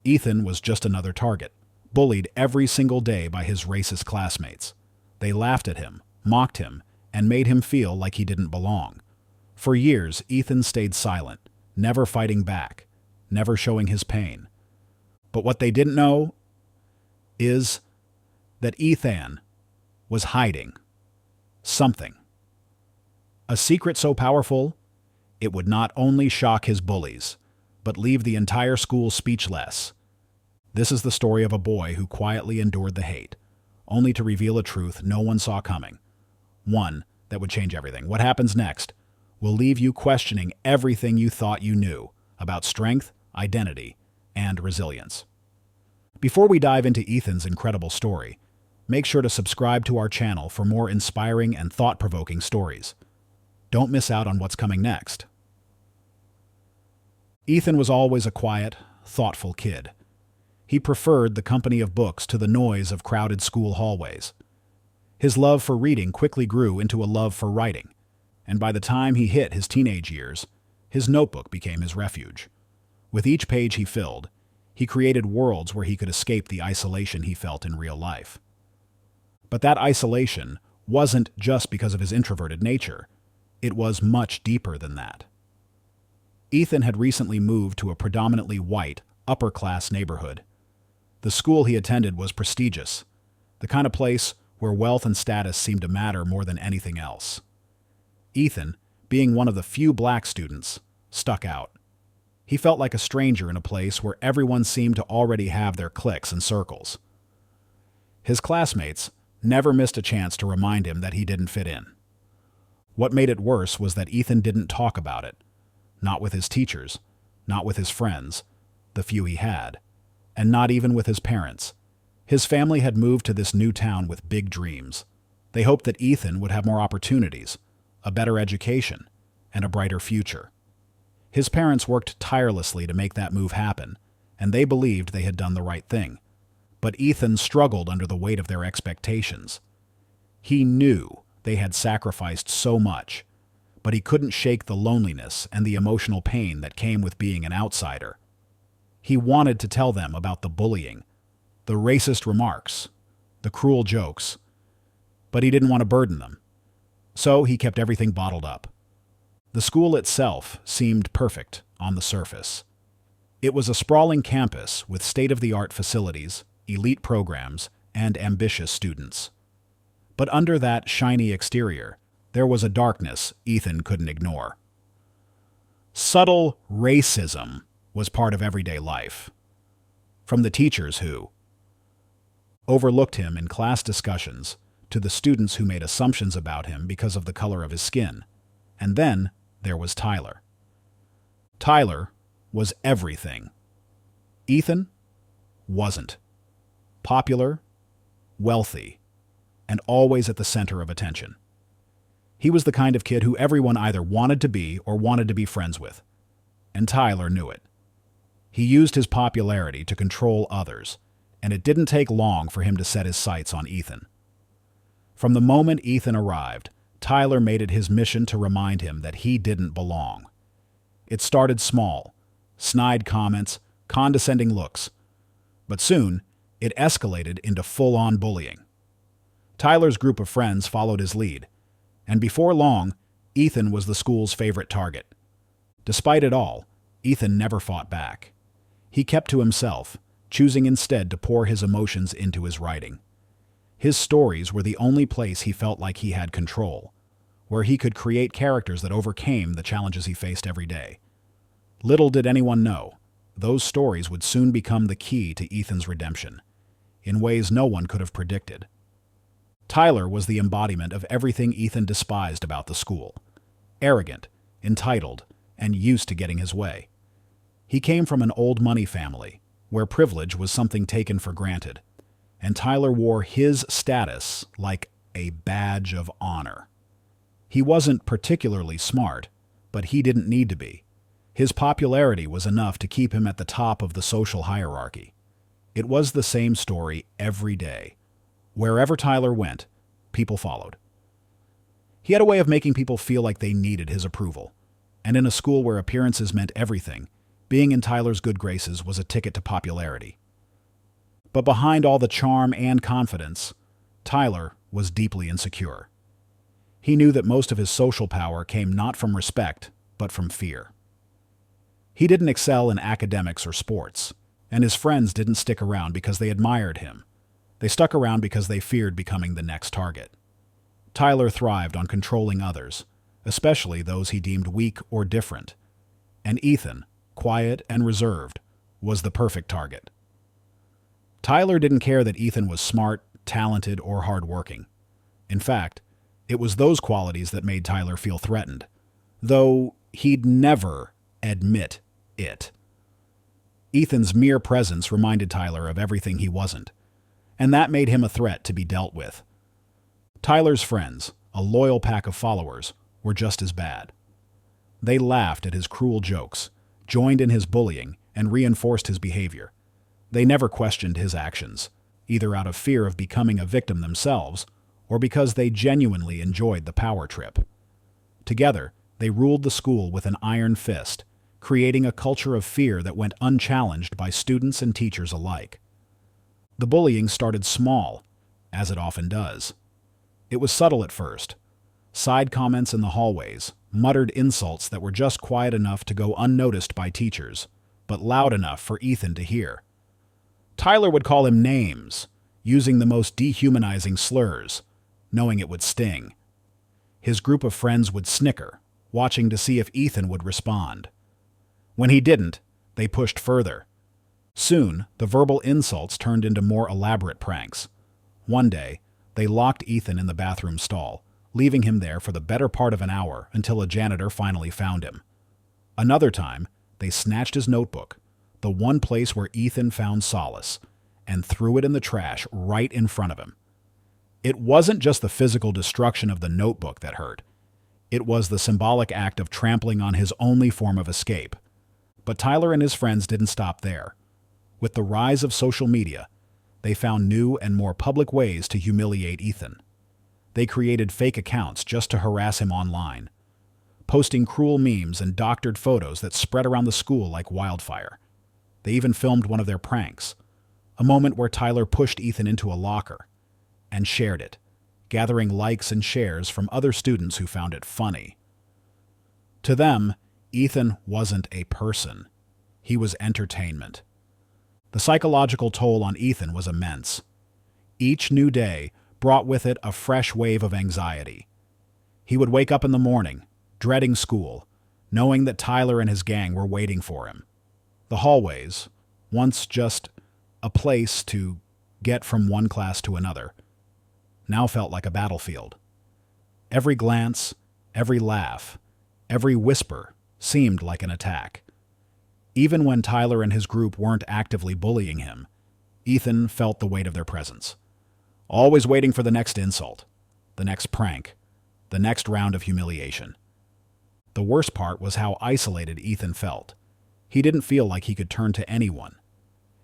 Ethan was just another target, bullied every single day by his racist classmates. They laughed at him, mocked him, and made him feel like he didn't belong. For years, Ethan stayed silent, never fighting back, never showing his pain. But what they didn't know is that Ethan was hiding something. A secret so powerful, it would not only shock his bullies, but leave the entire school speechless. This is the story of a boy who quietly endured the hate, only to reveal a truth no one saw coming. One that would change everything. What happens next will leave you questioning everything you thought you knew about strength, identity, and resilience. Before we dive into Ethan's incredible story, make sure to subscribe to our channel for more inspiring and thought-provoking stories. Don't miss out on what's coming next. Ethan was always a quiet, thoughtful kid. He preferred the company of books to the noise of crowded school hallways. His love for reading quickly grew into a love for writing, and by the time he hit his teenage years, his notebook became his refuge. With each page he filled, he created worlds where he could escape the isolation he felt in real life. But that isolation wasn't just because of his introverted nature. It was much deeper than that. Ethan had recently moved to a predominantly white, upper-class neighborhood. The school he attended was prestigious, the kind of place where wealth and status seemed to matter more than anything else. Ethan, being one of the few black students, stuck out. He felt like a stranger in a place where everyone seemed to already have their cliques and circles. His classmates never missed a chance to remind him that he didn't fit in. What made it worse was that Ethan didn't talk about it. Not with his teachers, not with his friends, the few he had, and not even with his parents. His family had moved to this new town with big dreams. They hoped that Ethan would have more opportunities, a better education, and a brighter future. His parents worked tirelessly to make that move happen, and they believed they had done the right thing. But Ethan struggled under the weight of their expectations. He knew they had sacrificed so much, but he couldn't shake the loneliness and the emotional pain that came with being an outsider. He wanted to tell them about the bullying, the racist remarks, the cruel jokes, but he didn't want to burden them. So he kept everything bottled up. The school itself seemed perfect on the surface. It was a sprawling campus with state-of-the-art facilities, elite programs, and ambitious students. But under that shiny exterior, there was a darkness Ethan couldn't ignore. Subtle racism was part of everyday life. From the teachers who overlooked him in class discussions to the students who made assumptions about him because of the color of his skin. And then there was Tyler. Tyler was everything. Ethan wasn't. Popular, wealthy, and always at the center of attention. He was the kind of kid who everyone either wanted to be or wanted to be friends with, and Tyler knew it. He used his popularity to control others, and it didn't take long for him to set his sights on Ethan. From the moment Ethan arrived, Tyler made it his mission to remind him that he didn't belong. It started small, snide comments, condescending looks, but soon it escalated into full-on bullying. Tyler's group of friends followed his lead, and before long, Ethan was the school's favorite target. Despite it all, Ethan never fought back. He kept to himself, choosing instead to pour his emotions into his writing. His stories were the only place he felt like he had control, where he could create characters that overcame the challenges he faced every day. Little did anyone know, those stories would soon become the key to Ethan's redemption, in ways no one could have predicted. Tyler was the embodiment of everything Ethan despised about the school. Arrogant, entitled, and used to getting his way. He came from an old money family, where privilege was something taken for granted, and Tyler wore his status like a badge of honor. He wasn't particularly smart, but he didn't need to be. His popularity was enough to keep him at the top of the social hierarchy. It was the same story every day. Wherever Tyler went, people followed. He had a way of making people feel like they needed his approval, and in a school where appearances meant everything, Being in Tyler's good graces was a ticket to popularity. But behind all the charm and confidence, Tyler was deeply insecure. He knew that most of his social power came not from respect, but from fear. He didn't excel in academics or sports, and his friends didn't stick around because they admired him. They stuck around because they feared becoming the next target. Tyler thrived on controlling others, especially those he deemed weak or different. And Ethan, quiet and reserved, was the perfect target. Tyler didn't care that Ethan was smart, talented, or hardworking. In fact, it was those qualities that made Tyler feel threatened, though he'd never admit it. Ethan's mere presence reminded Tyler of everything he wasn't, and that made him a threat to be dealt with. Tyler's friends, a loyal pack of followers, were just as bad. They laughed at his cruel jokes, joined in his bullying, and reinforced his behavior. They never questioned his actions, either out of fear of becoming a victim themselves or because they genuinely enjoyed the power trip. Together, they ruled the school with an iron fist, creating a culture of fear that went unchallenged by students and teachers alike. The bullying started small, as it often does. It was subtle at first. Side comments in the hallways, muttered insults that were just quiet enough to go unnoticed by teachers, but loud enough for Ethan to hear. Tyler would call him names, using the most dehumanizing slurs, knowing it would sting. His group of friends would snicker, watching to see if Ethan would respond. When he didn't, they pushed further. Soon, the verbal insults turned into more elaborate pranks. One day, they locked Ethan in the bathroom stall, leaving him there for the better part of an hour until a janitor finally found him. Another time, they snatched his notebook, the one place where Ethan found solace, and threw it in the trash right in front of him. It wasn't just the physical destruction of the notebook that hurt. It was the symbolic act of trampling on his only form of escape. But Tyler and his friends didn't stop there. With the rise of social media, they found new and more public ways to humiliate Ethan. They created fake accounts just to harass him online, posting cruel memes and doctored photos that spread around the school like wildfire. They even filmed one of their pranks, a moment where Tyler pushed Ethan into a locker and shared it, gathering likes and shares from other students who found it funny. To them, Ethan wasn't a person. He was entertainment. The psychological toll on Ethan was immense. Each new day brought with it a fresh wave of anxiety. He would wake up in the morning, dreading school, knowing that Tyler and his gang were waiting for him. The hallways, once just a place to get from one class to another, now felt like a battlefield. Every glance, every laugh, every whisper seemed like an attack. Even when Tyler and his group weren't actively bullying him, Ethan felt the weight of their presence, always waiting for the next insult, the next prank, the next round of humiliation. The worst part was how isolated Ethan felt. He didn't feel like he could turn to anyone.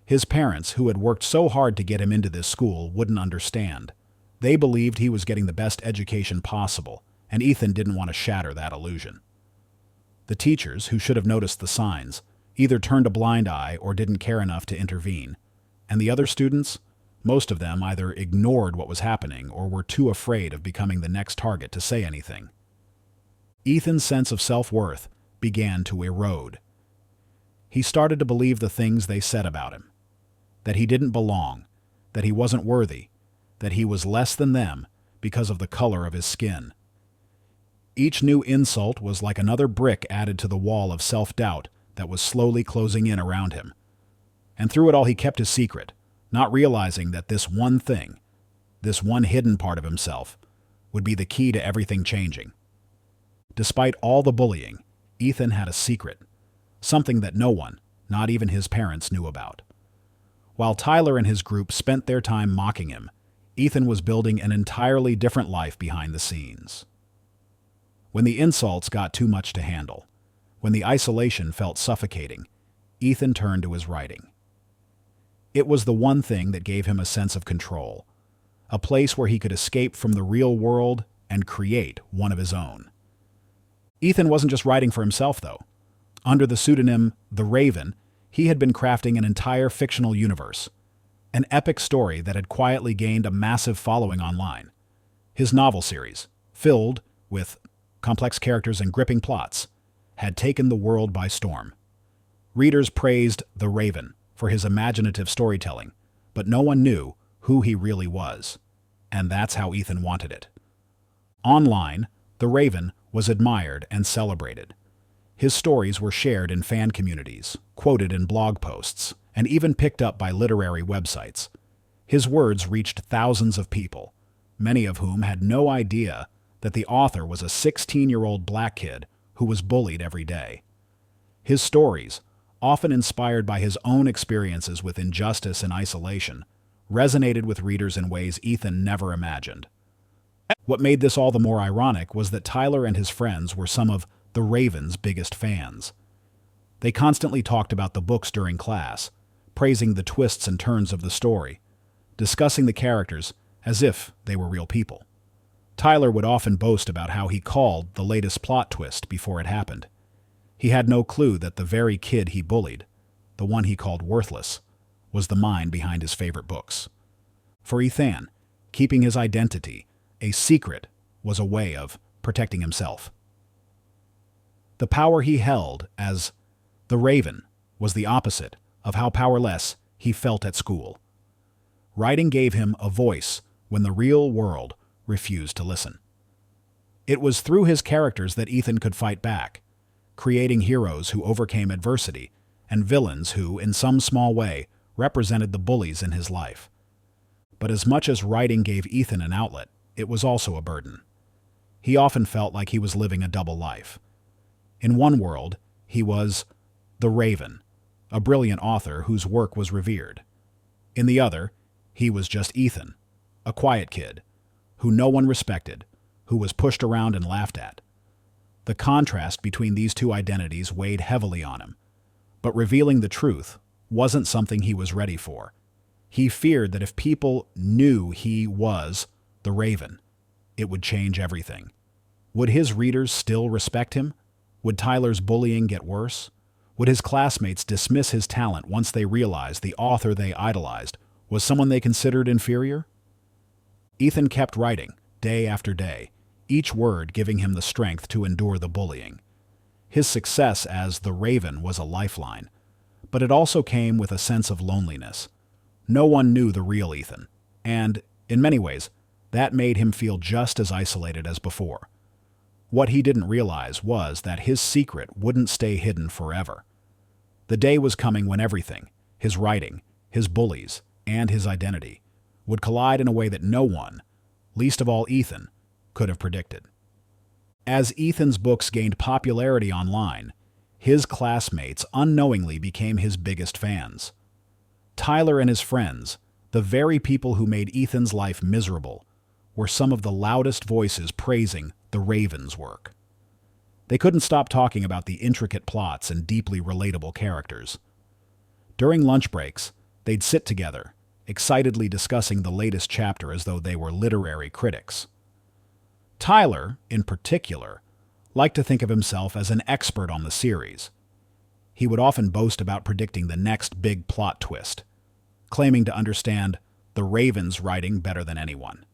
His parents, who had worked so hard to get him into this school, wouldn't understand. They believed he was getting the best education possible, and Ethan didn't want to shatter that illusion. The teachers, who should have noticed the signs, either turned a blind eye or didn't care enough to intervene. And the other students, most of them either ignored what was happening or were too afraid of becoming the next target to say anything. Ethan's sense of self-worth began to erode. He started to believe the things they said about him, that he didn't belong, that he wasn't worthy, that he was less than them because of the color of his skin. Each new insult was like another brick added to the wall of self-doubt that was slowly closing in around him. And through it all he kept his secret, not realizing that this one thing, this one hidden part of himself, would be the key to everything changing. Despite all the bullying, Ethan had a secret, something that no one, not even his parents, knew about. While Tyler and his group spent their time mocking him, Ethan was building an entirely different life behind the scenes. When the insults got too much to handle, when the isolation felt suffocating, Ethan turned to his writing. It was the one thing that gave him a sense of control, a place where he could escape from the real world and create one of his own. Ethan wasn't just writing for himself, though. Under the pseudonym The Raven, he had been crafting an entire fictional universe, an epic story that had quietly gained a massive following online. His novel series, filled with complex characters and gripping plots, had taken the world by storm. Readers praised The Raven for his imaginative storytelling, but no one knew who he really was. And that's how Ethan wanted it. Online, The Raven was admired and celebrated. His stories were shared in fan communities, quoted in blog posts, and even picked up by literary websites. His words reached thousands of people, many of whom had no idea that the author was a 16-year-old black kid who was bullied every day. His stories, often inspired by his own experiences with injustice and isolation, resonated with readers in ways Ethan never imagined. What made this all the more ironic was that Tyler and his friends were some of The Raven's biggest fans. They constantly talked about the books during class, praising the twists and turns of the story, discussing the characters as if they were real people. Tyler would often boast about how he called the latest plot twist before it happened. He had no clue that the very kid he bullied, the one he called worthless, was the mind behind his favorite books. For Ethan, keeping his identity a secret was a way of protecting himself. The power he held as the Raven was the opposite of how powerless he felt at school. Writing gave him a voice when the real world refused to listen. It was through his characters that Ethan could fight back, creating heroes who overcame adversity and villains who, in some small way, represented the bullies in his life. But as much as writing gave Ethan an outlet, it was also a burden. He often felt like he was living a double life. In one world, he was the Raven, a brilliant author whose work was revered. In the other, he was just Ethan, a quiet kid, who no one respected, who was pushed around and laughed at. The contrast between these two identities weighed heavily on him, but revealing the truth wasn't something he was ready for. He feared that if people knew he was the Raven, it would change everything. Would his readers still respect him? Would Tyler's bullying get worse? Would his classmates dismiss his talent once they realized the author they idolized was someone they considered inferior? Ethan kept writing, day after day, each word giving him the strength to endure the bullying. His success as the Raven was a lifeline, but it also came with a sense of loneliness. No one knew the real Ethan, and, in many ways, that made him feel just as isolated as before. What he didn't realize was that his secret wouldn't stay hidden forever. The day was coming when everything, his writing, his bullies, and his identity, would collide in a way that no one, least of all Ethan, could have predicted. As Ethan's books gained popularity online, his classmates unknowingly became his biggest fans. Tyler and his friends, the very people who made Ethan's life miserable, were some of the loudest voices praising the Raven's work. They couldn't stop talking about the intricate plots and deeply relatable characters. During lunch breaks, they'd sit together, excitedly discussing the latest chapter as though they were literary critics. Tyler, in particular, liked to think of himself as an expert on the series. He would often boast about predicting the next big plot twist, claiming to understand the Raven's writing better than anyone.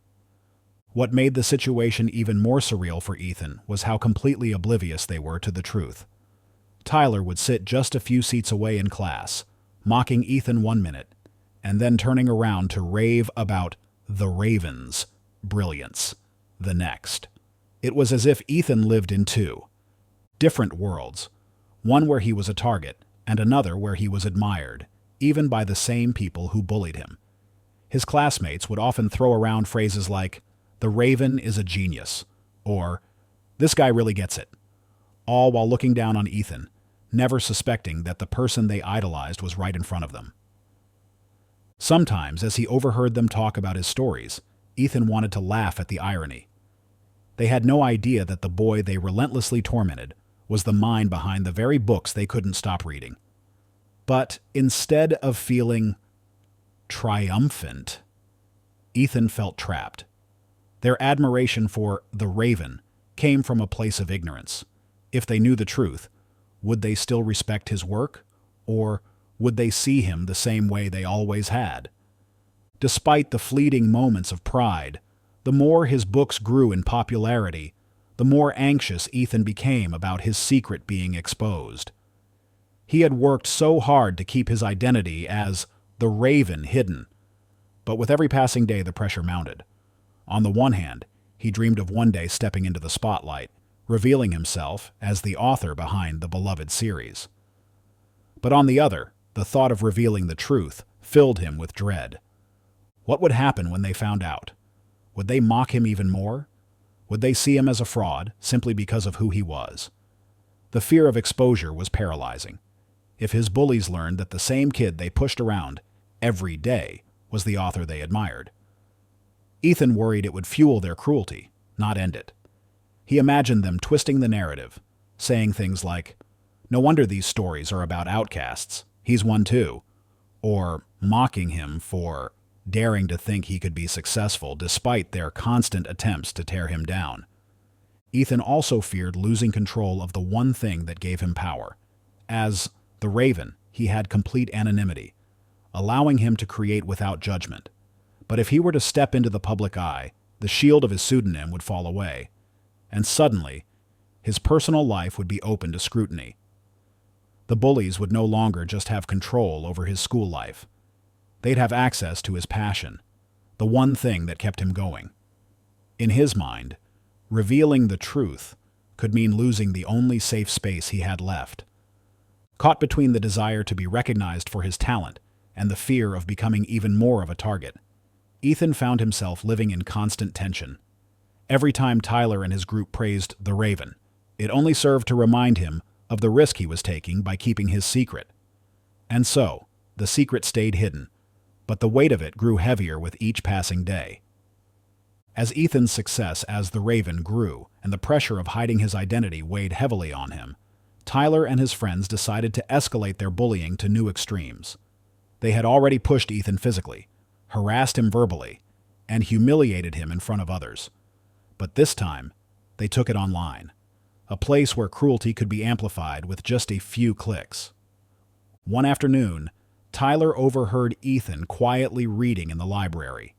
What made the situation even more surreal for Ethan was how completely oblivious they were to the truth. Tyler would sit just a few seats away in class, mocking Ethan one minute, and then turning around to rave about the Raven's brilliance the next. It was as if Ethan lived in two different worlds, one where he was a target and another where he was admired, even by the same people who bullied him. His classmates would often throw around phrases like, "The Raven is a genius," or "This guy really gets it," all while looking down on Ethan, never suspecting that the person they idolized was right in front of them. Sometimes, as he overheard them talk about his stories, Ethan wanted to laugh at the irony. They had no idea that the boy they relentlessly tormented was the mind behind the very books they couldn't stop reading. But instead of feeling triumphant, Ethan felt trapped. Their admiration for the Raven came from a place of ignorance. If they knew the truth, Would they still respect his work? Or would they see him the same way they always had? Despite the fleeting moments of pride, the more his books grew in popularity, the more anxious Ethan became about his secret being exposed. He had worked so hard to keep his identity as the Raven hidden, but with every passing day the pressure mounted. On the one hand, he dreamed of one day stepping into the spotlight, revealing himself as the author behind the beloved series. But on the other, the thought of revealing the truth filled him with dread. What would happen when they found out? Would they mock him even more? Would they see him as a fraud simply because of who he was? The fear of exposure was paralyzing. If his bullies learned that the same kid they pushed around every day was the author they admired, Ethan worried it would fuel their cruelty, not end it. He imagined them twisting the narrative, saying things like, "No wonder these stories are about outcasts. He's one too." Or mocking him for daring to think he could be successful despite their constant attempts to tear him down. Ethan also feared losing control of the one thing that gave him power. As the Raven, he had complete anonymity, allowing him to create without judgment. But if he were to step into the public eye, the shield of his pseudonym would fall away, and suddenly, his personal life would be open to scrutiny. The bullies would no longer just have control over his school life. They'd have access to his passion, the one thing that kept him going. In his mind, revealing the truth could mean losing the only safe space he had left. Caught between the desire to be recognized for his talent and the fear of becoming even more of a target, Ethan found himself living in constant tension. Every time Tyler and his group praised the Raven, it only served to remind him of the risk he was taking by keeping his secret. And so, the secret stayed hidden, but the weight of it grew heavier with each passing day. As Ethan's success as the Raven grew and the pressure of hiding his identity weighed heavily on him, Tyler and his friends decided to escalate their bullying to new extremes. They had already pushed Ethan physically, harassed him verbally, and humiliated him in front of others. But this time, they took it online, a place where cruelty could be amplified with just a few clicks. One afternoon, Tyler overheard Ethan quietly reading in the library.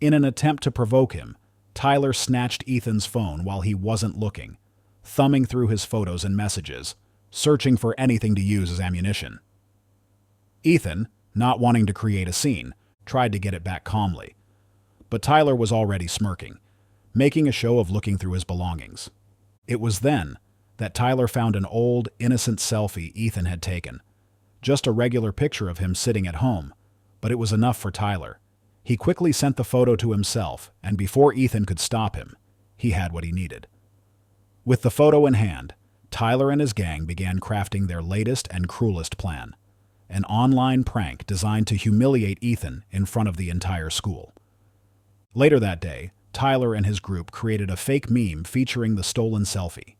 In an attempt to provoke him, Tyler snatched Ethan's phone while he wasn't looking, thumbing through his photos and messages, searching for anything to use as ammunition. Ethan, not wanting to create a scene, tried to get it back calmly. But Tyler was already smirking, making a show of looking through his belongings. It was then that Tyler found an old, innocent selfie Ethan had taken. Just a regular picture of him sitting at home, but it was enough for Tyler. He quickly sent the photo to himself, and before Ethan could stop him, he had what he needed. With the photo in hand, Tyler and his gang began crafting their latest and cruelest plan, an online prank designed to humiliate Ethan in front of the entire school. Later that day, Tyler and his group created a fake meme featuring the stolen selfie.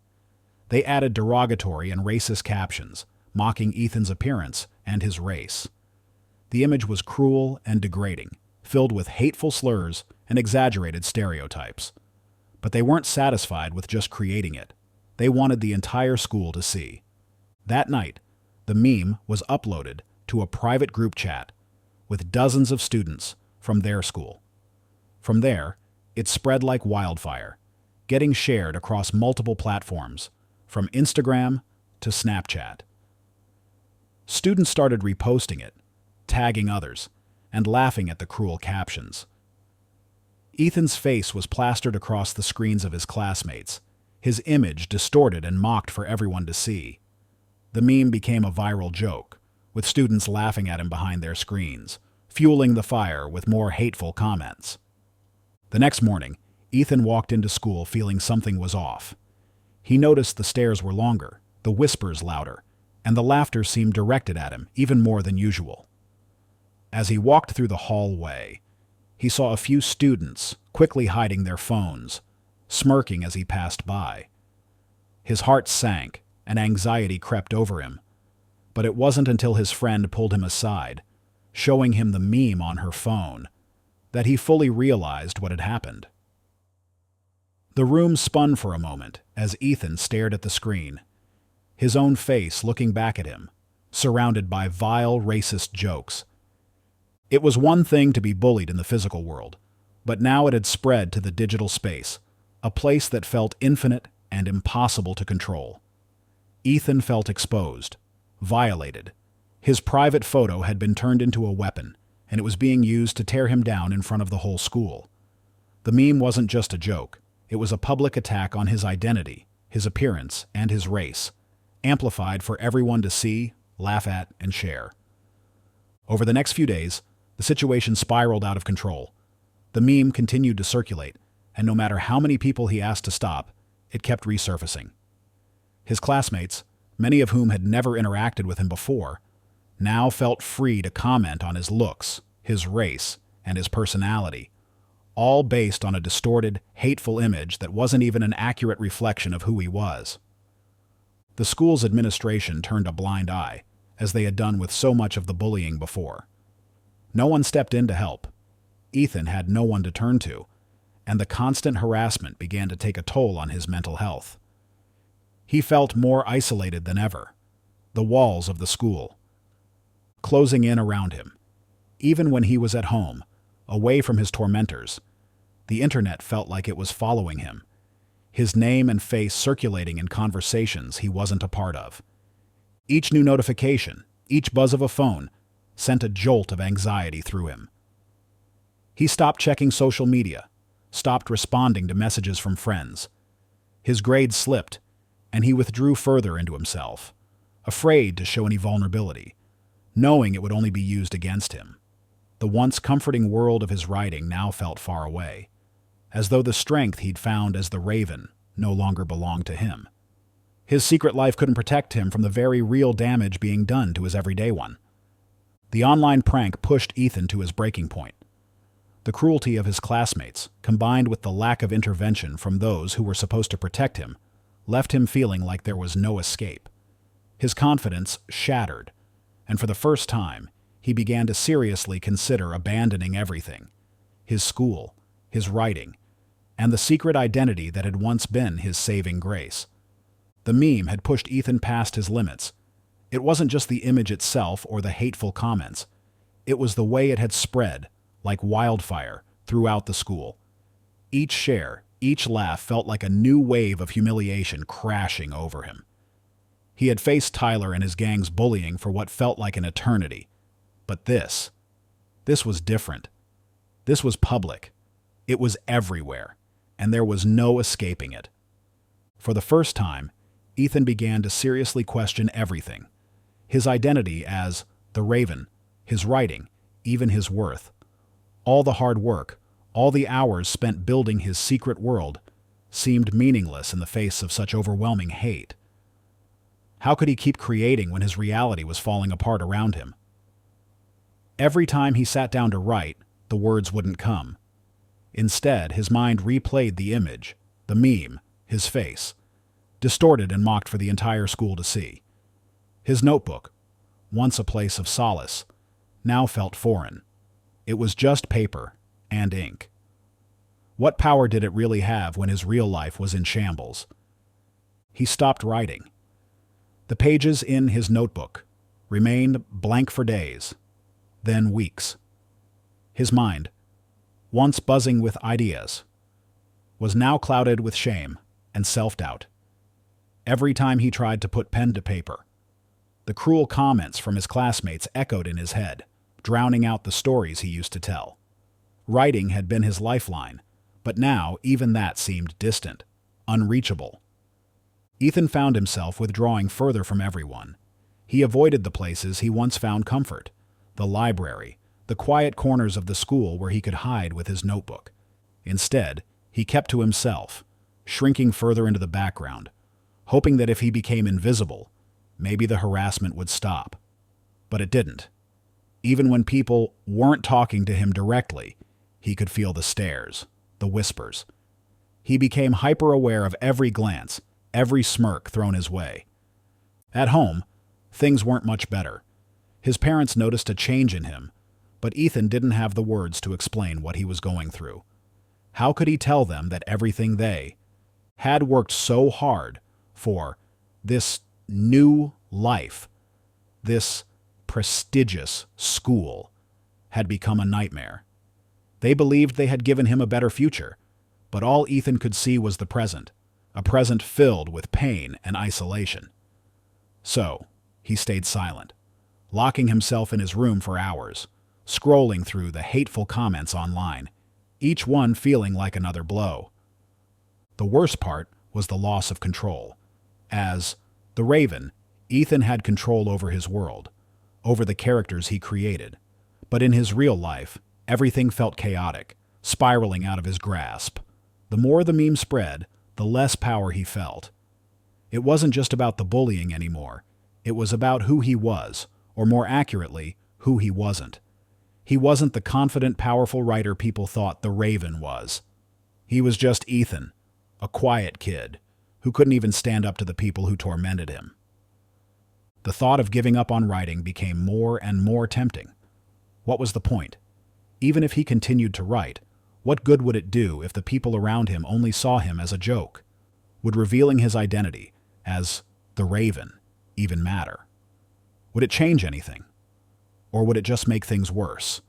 They added derogatory and racist captions, mocking Ethan's appearance and his race. The image was cruel and degrading, filled with hateful slurs and exaggerated stereotypes. But they weren't satisfied with just creating it. They wanted the entire school to see. That night, the meme was uploaded to a private group chat with dozens of students from their school. From there, it spread like wildfire, getting shared across multiple platforms, from Instagram to Snapchat. Students started reposting it, tagging others, and laughing at the cruel captions. Ethan's face was plastered across the screens of his classmates, his image distorted and mocked for everyone to see. The meme became a viral joke, with students laughing at him behind their screens, fueling the fire with more hateful comments. The next morning, Ethan walked into school feeling something was off. He noticed the stares were longer, the whispers louder, and the laughter seemed directed at him even more than usual. As he walked through the hallway, he saw a few students quickly hiding their phones, smirking as he passed by. His heart sank, and anxiety crept over him. But it wasn't until his friend pulled him aside, showing him the meme on her phone, that he fully realized what had happened. The room spun for a moment as Ethan stared at the screen. his own face looking back at him, surrounded by vile, racist jokes. It was one thing to be bullied in the physical world, but now it had spread to the digital space, a place that felt infinite and impossible to control. Ethan felt exposed, violated. His private photo had been turned into a weapon, and it was being used to tear him down in front of the whole school. The meme wasn't just a joke. It was a public attack on his identity, his appearance, and his race, amplified for everyone to see, laugh at, and share. Over the next few days, the situation spiraled out of control. The meme continued to circulate, and no matter how many people he asked to stop, it kept resurfacing. His classmates, many of whom had never interacted with him before, now felt free to comment on his looks, his race, and his personality, all based on a distorted, hateful image that wasn't even an accurate reflection of who he was. The school's administration turned a blind eye, as they had done with so much of the bullying before. No one stepped in to help. Ethan had no one to turn to, and the constant harassment began to take a toll on his mental health. He felt more isolated than ever, the walls of the school closing in around him. Even when he was at home, away from his tormentors, the internet felt like it was following him, his name and face circulating in conversations he wasn't a part of. Each new notification, each buzz of a phone, sent a jolt of anxiety through him. He stopped checking social media, stopped responding to messages from friends. His grades slipped, and he withdrew further into himself, afraid to show any vulnerability, knowing it would only be used against him. The once comforting world of his writing now felt far away, as though the strength he'd found as the Raven no longer belonged to him. His secret life couldn't protect him from the very real damage being done to his everyday one. The online prank pushed Ethan to his breaking point. The cruelty of his classmates, combined with the lack of intervention from those who were supposed to protect him, left him feeling like there was no escape. His confidence shattered, and for the first time, he began to seriously consider abandoning everything: his school, his writing, and the secret identity that had once been his saving grace. The meme had pushed Ethan past his limits. It wasn't just the image itself or the hateful comments. It was the way it had spread, like wildfire, throughout the school. Each share, each laugh felt like a new wave of humiliation crashing over him. He had faced Tyler and his gang's bullying for what felt like an eternity. But this was different. This was public. It was everywhere, and there was no escaping it. For the first time, Ethan began to seriously question everything: his identity as the Raven, his writing, even his worth. All the hard work, all the hours spent building his secret world, seemed meaningless in the face of such overwhelming hate. How could he keep creating when his reality was falling apart around him? Every time he sat down to write, the words wouldn't come. Instead, his mind replayed the image, the meme, his face, distorted and mocked for the entire school to see. His notebook, once a place of solace, now felt foreign. It was just paper and ink. What power did it really have when his real life was in shambles? He stopped writing. The pages in his notebook remained blank for days, then weeks. His mind, once buzzing with ideas, was now clouded with shame and self-doubt. Every time he tried to put pen to paper, the cruel comments from his classmates echoed in his head, drowning out the stories he used to tell. Writing had been his lifeline, but now even that seemed distant, unreachable. Ethan found himself withdrawing further from everyone. He avoided the places he once found comfort: the library, the quiet corners of the school where he could hide with his notebook. Instead, he kept to himself, shrinking further into the background, hoping that if he became invisible, maybe the harassment would stop. But it didn't. Even when people weren't talking to him directly, he could feel the stares, the whispers. He became hyper-aware of every glance, every smirk thrown his way. At home, things weren't much better. His parents noticed a change in him, but Ethan didn't have the words to explain what he was going through. How could he tell them that everything they had worked so hard for, this new life, this prestigious school, had become a nightmare. They believed they had given him a better future, but all Ethan could see was the present, a present filled with pain and isolation. So, he stayed silent, locking himself in his room for hours, scrolling through the hateful comments online, each one feeling like another blow. The worst part was the loss of control. As the Raven, Ethan had control over his world, over the characters he created. But in his real life, everything felt chaotic, spiraling out of his grasp. The more the meme spread, the less power he felt. It wasn't just about the bullying anymore. It was about who he was, or more accurately, who he wasn't. He wasn't the confident, powerful writer people thought the Raven was. He was just Ethan, a quiet kid who couldn't even stand up to the people who tormented him. The thought of giving up on writing became more and more tempting. What was the point? Even if he continued to write, what good would it do if the people around him only saw him as a joke? Would revealing his identity as the Raven even matter? Would it change anything? Or would it just make things worse?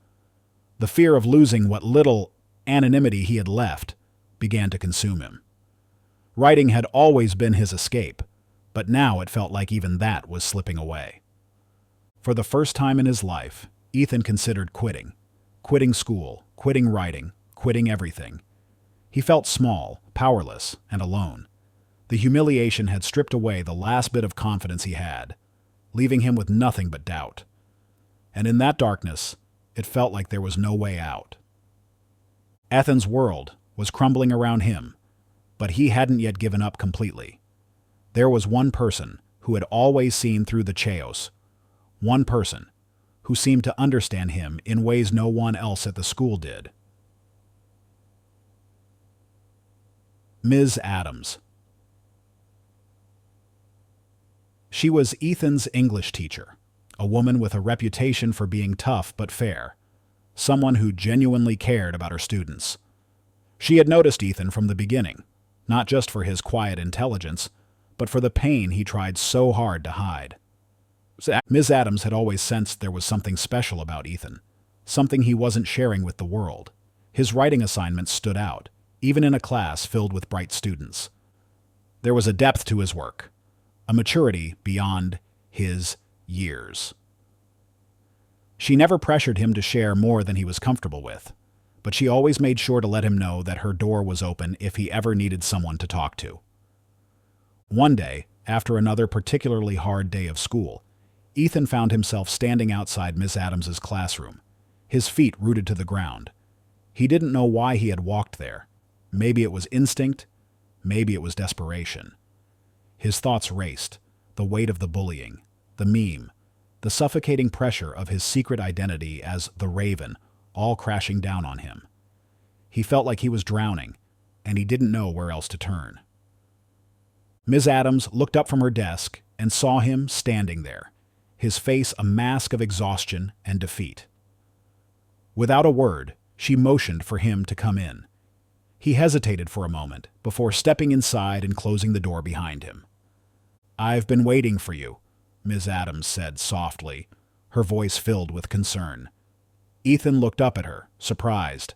The fear of losing what little anonymity he had left began to consume him. Writing had always been his escape, but now it felt like even that was slipping away. For the first time in his life, Ethan considered quitting. Quitting school, quitting writing, quitting everything. He felt small, powerless, and alone. The humiliation had stripped away the last bit of confidence he had, leaving him with nothing but doubt. And in that darkness, it felt like there was no way out. Ethan's world was crumbling around him, but he hadn't yet given up completely. There was one person who had always seen through the chaos, one person who seemed to understand him in ways no one else at the school did. Ms. Adams. She was Ethan's English teacher, a woman with a reputation for being tough but fair, someone who genuinely cared about her students. She had noticed Ethan from the beginning, not just for his quiet intelligence, but for the pain he tried so hard to hide. Ms. Adams had always sensed there was something special about Ethan, something he wasn't sharing with the world. His writing assignments stood out, even in a class filled with bright students. There was a depth to his work, a maturity beyond his years. She never pressured him to share more than he was comfortable with, but she always made sure to let him know that her door was open if he ever needed someone to talk to. One day, after another particularly hard day of school, Ethan found himself standing outside Miss Adams's classroom, his feet rooted to the ground. He didn't know why he had walked there. Maybe it was instinct, maybe it was desperation. His thoughts raced, the weight of the bullying, the meme, the suffocating pressure of his secret identity as the Raven, all crashing down on him. He felt like he was drowning, and he didn't know where else to turn. Ms. Adams looked up from her desk and saw him standing there, his face a mask of exhaustion and defeat. Without a word, she motioned for him to come in. He hesitated for a moment before stepping inside and closing the door behind him. "I've been waiting for you," Ms. Adams said softly, her voice filled with concern. Ethan looked up at her, surprised.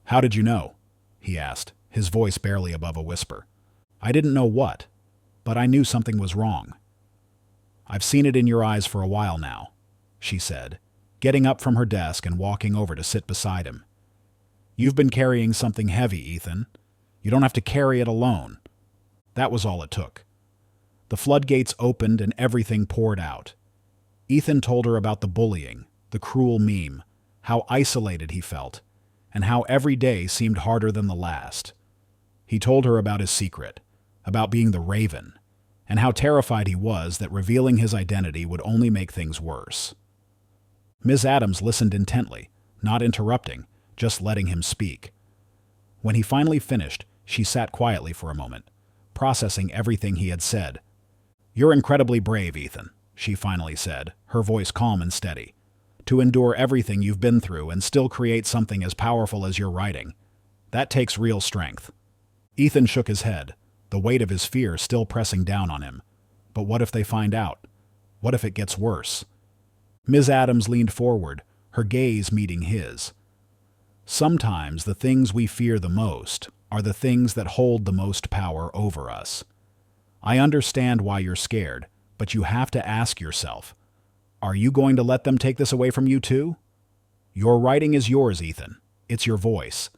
"How did you know?" he asked, his voice barely above a whisper. "I didn't know what, but I knew something was wrong." "I've seen it in your eyes for a while now," she said, getting up from her desk and walking over to sit beside him. "You've been carrying something heavy, Ethan. You don't have to carry it alone." That was all it took. The floodgates opened and everything poured out. Ethan told her about the bullying, the cruel meme, how isolated he felt, and how every day seemed harder than the last. He told her about his secret, about being the Raven, and how terrified he was that revealing his identity would only make things worse. Ms. Adams listened intently, not interrupting, just letting him speak. When he finally finished, she sat quietly for a moment, processing everything he had said. "You're incredibly brave, Ethan," she finally said, her voice calm and steady. "To endure everything you've been through and still create something as powerful as your writing. That takes real strength." Ethan shook his head, the weight of his fear still pressing down on him. But what if they find out? What if it gets worse? Ms. Adams leaned forward, her gaze meeting his. Sometimes the things we fear the most are the things that hold the most power over us. I understand why you're scared, but you have to ask yourself, are you going to let them take this away from you too? Your writing is yours, Ethan. It's your voice,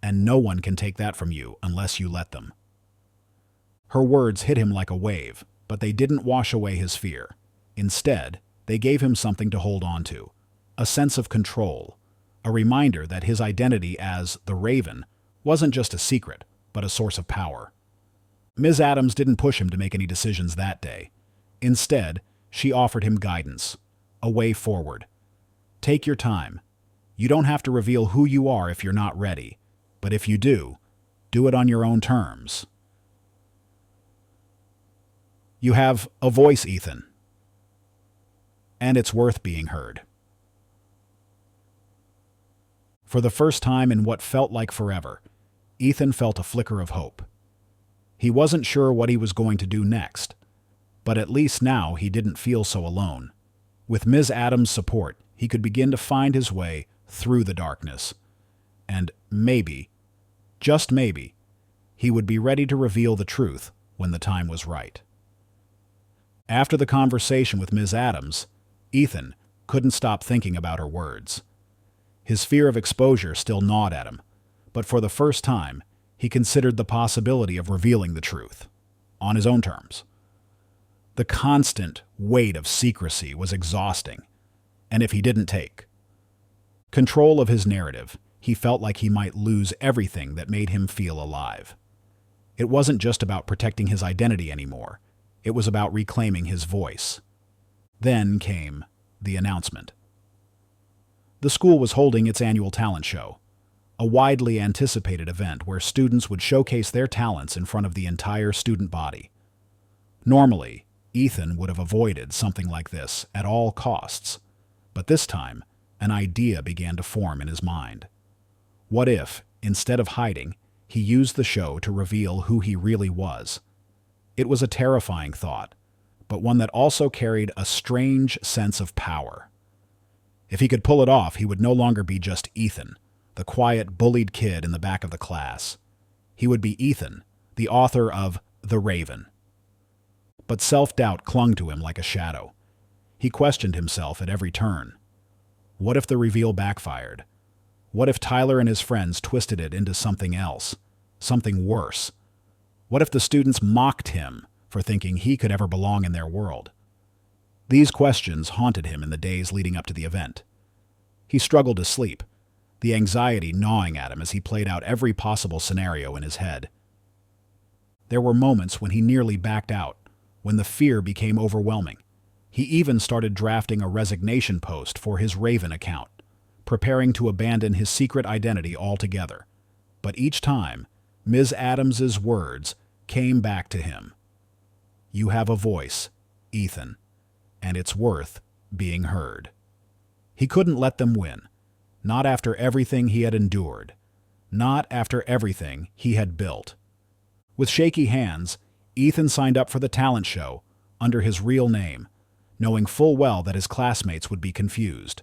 and no one can take that from you unless you let them. Her words hit him like a wave, but they didn't wash away his fear. Instead, they gave him something to hold on to, a sense of control, a reminder that his identity as the Raven wasn't just a secret, but a source of power. Ms. Adams didn't push him to make any decisions that day. Instead, she offered him guidance, a way forward. Take your time. You don't have to reveal who you are if you're not ready, but if you do it on your own terms. You have a voice, Ethan, and it's worth being heard. For the first time in what felt like forever, Ethan felt a flicker of hope. He wasn't sure what he was going to do next, but at least now he didn't feel so alone. With Ms. Adams' support, he could begin to find his way through the darkness. And maybe, just maybe, he would be ready to reveal the truth when the time was right. After the conversation with Ms. Adams, Ethan couldn't stop thinking about her words. His fear of exposure still gnawed at him, but for the first time, he considered the possibility of revealing the truth, on his own terms. The constant weight of secrecy was exhausting, and if he didn't take control of his narrative, he felt like he might lose everything that made him feel alive. It wasn't just about protecting his identity anymore, it was about reclaiming his voice. Then came the announcement. The school was holding its annual talent show, a widely anticipated event where students would showcase their talents in front of the entire student body. Normally, Ethan would have avoided something like this at all costs, but this time, an idea began to form in his mind. What if, instead of hiding, he used the show to reveal who he really was? It was a terrifying thought, but one that also carried a strange sense of power. If he could pull it off, he would no longer be just Ethan, the quiet, bullied kid in the back of the class. He would be Ethan, the author of The Raven. But self-doubt clung to him like a shadow. He questioned himself at every turn. What if the reveal backfired? What if Tyler and his friends twisted it into something else, something worse? What if the students mocked him for thinking he could ever belong in their world? These questions haunted him in the days leading up to the event. He struggled to sleep, the anxiety gnawing at him as he played out every possible scenario in his head. There were moments when he nearly backed out, when the fear became overwhelming. He even started drafting a resignation post for his Raven account, preparing to abandon his secret identity altogether. But each time, Ms. Adams's words came back to him. You have a voice, Ethan, and it's worth being heard. He couldn't let them win, not after everything he had endured, not after everything he had built. With shaky hands, Ethan signed up for the talent show under his real name, knowing full well that his classmates would be confused.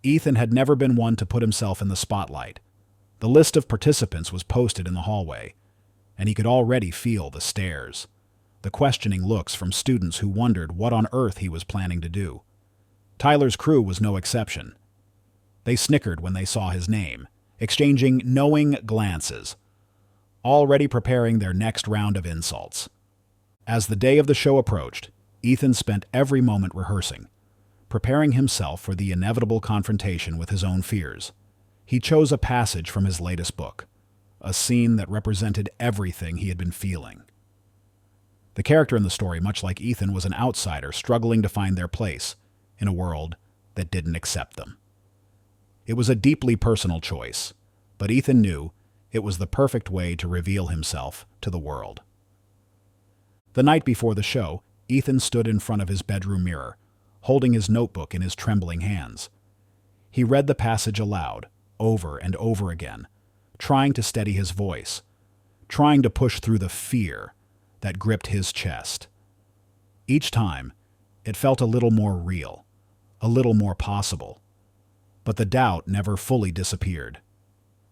Ethan had never been one to put himself in the spotlight. The list of participants was posted in the hallway, and he could already feel the stares, the questioning looks from students who wondered what on earth he was planning to do. Tyler's crew was no exception. They snickered when they saw his name, exchanging knowing glances, already preparing their next round of insults. As the day of the show approached, Ethan spent every moment rehearsing, preparing himself for the inevitable confrontation with his own fears. He chose a passage from his latest book, a scene that represented everything he had been feeling. The character in the story, much like Ethan, was an outsider struggling to find their place in a world that didn't accept them. It was a deeply personal choice, but Ethan knew it was the perfect way to reveal himself to the world. The night before the show, Ethan stood in front of his bedroom mirror, holding his notebook in his trembling hands. He read the passage aloud, over and over again, trying to steady his voice, trying to push through the fear that gripped his chest. Each time, it felt a little more real, a little more possible. But the doubt never fully disappeared.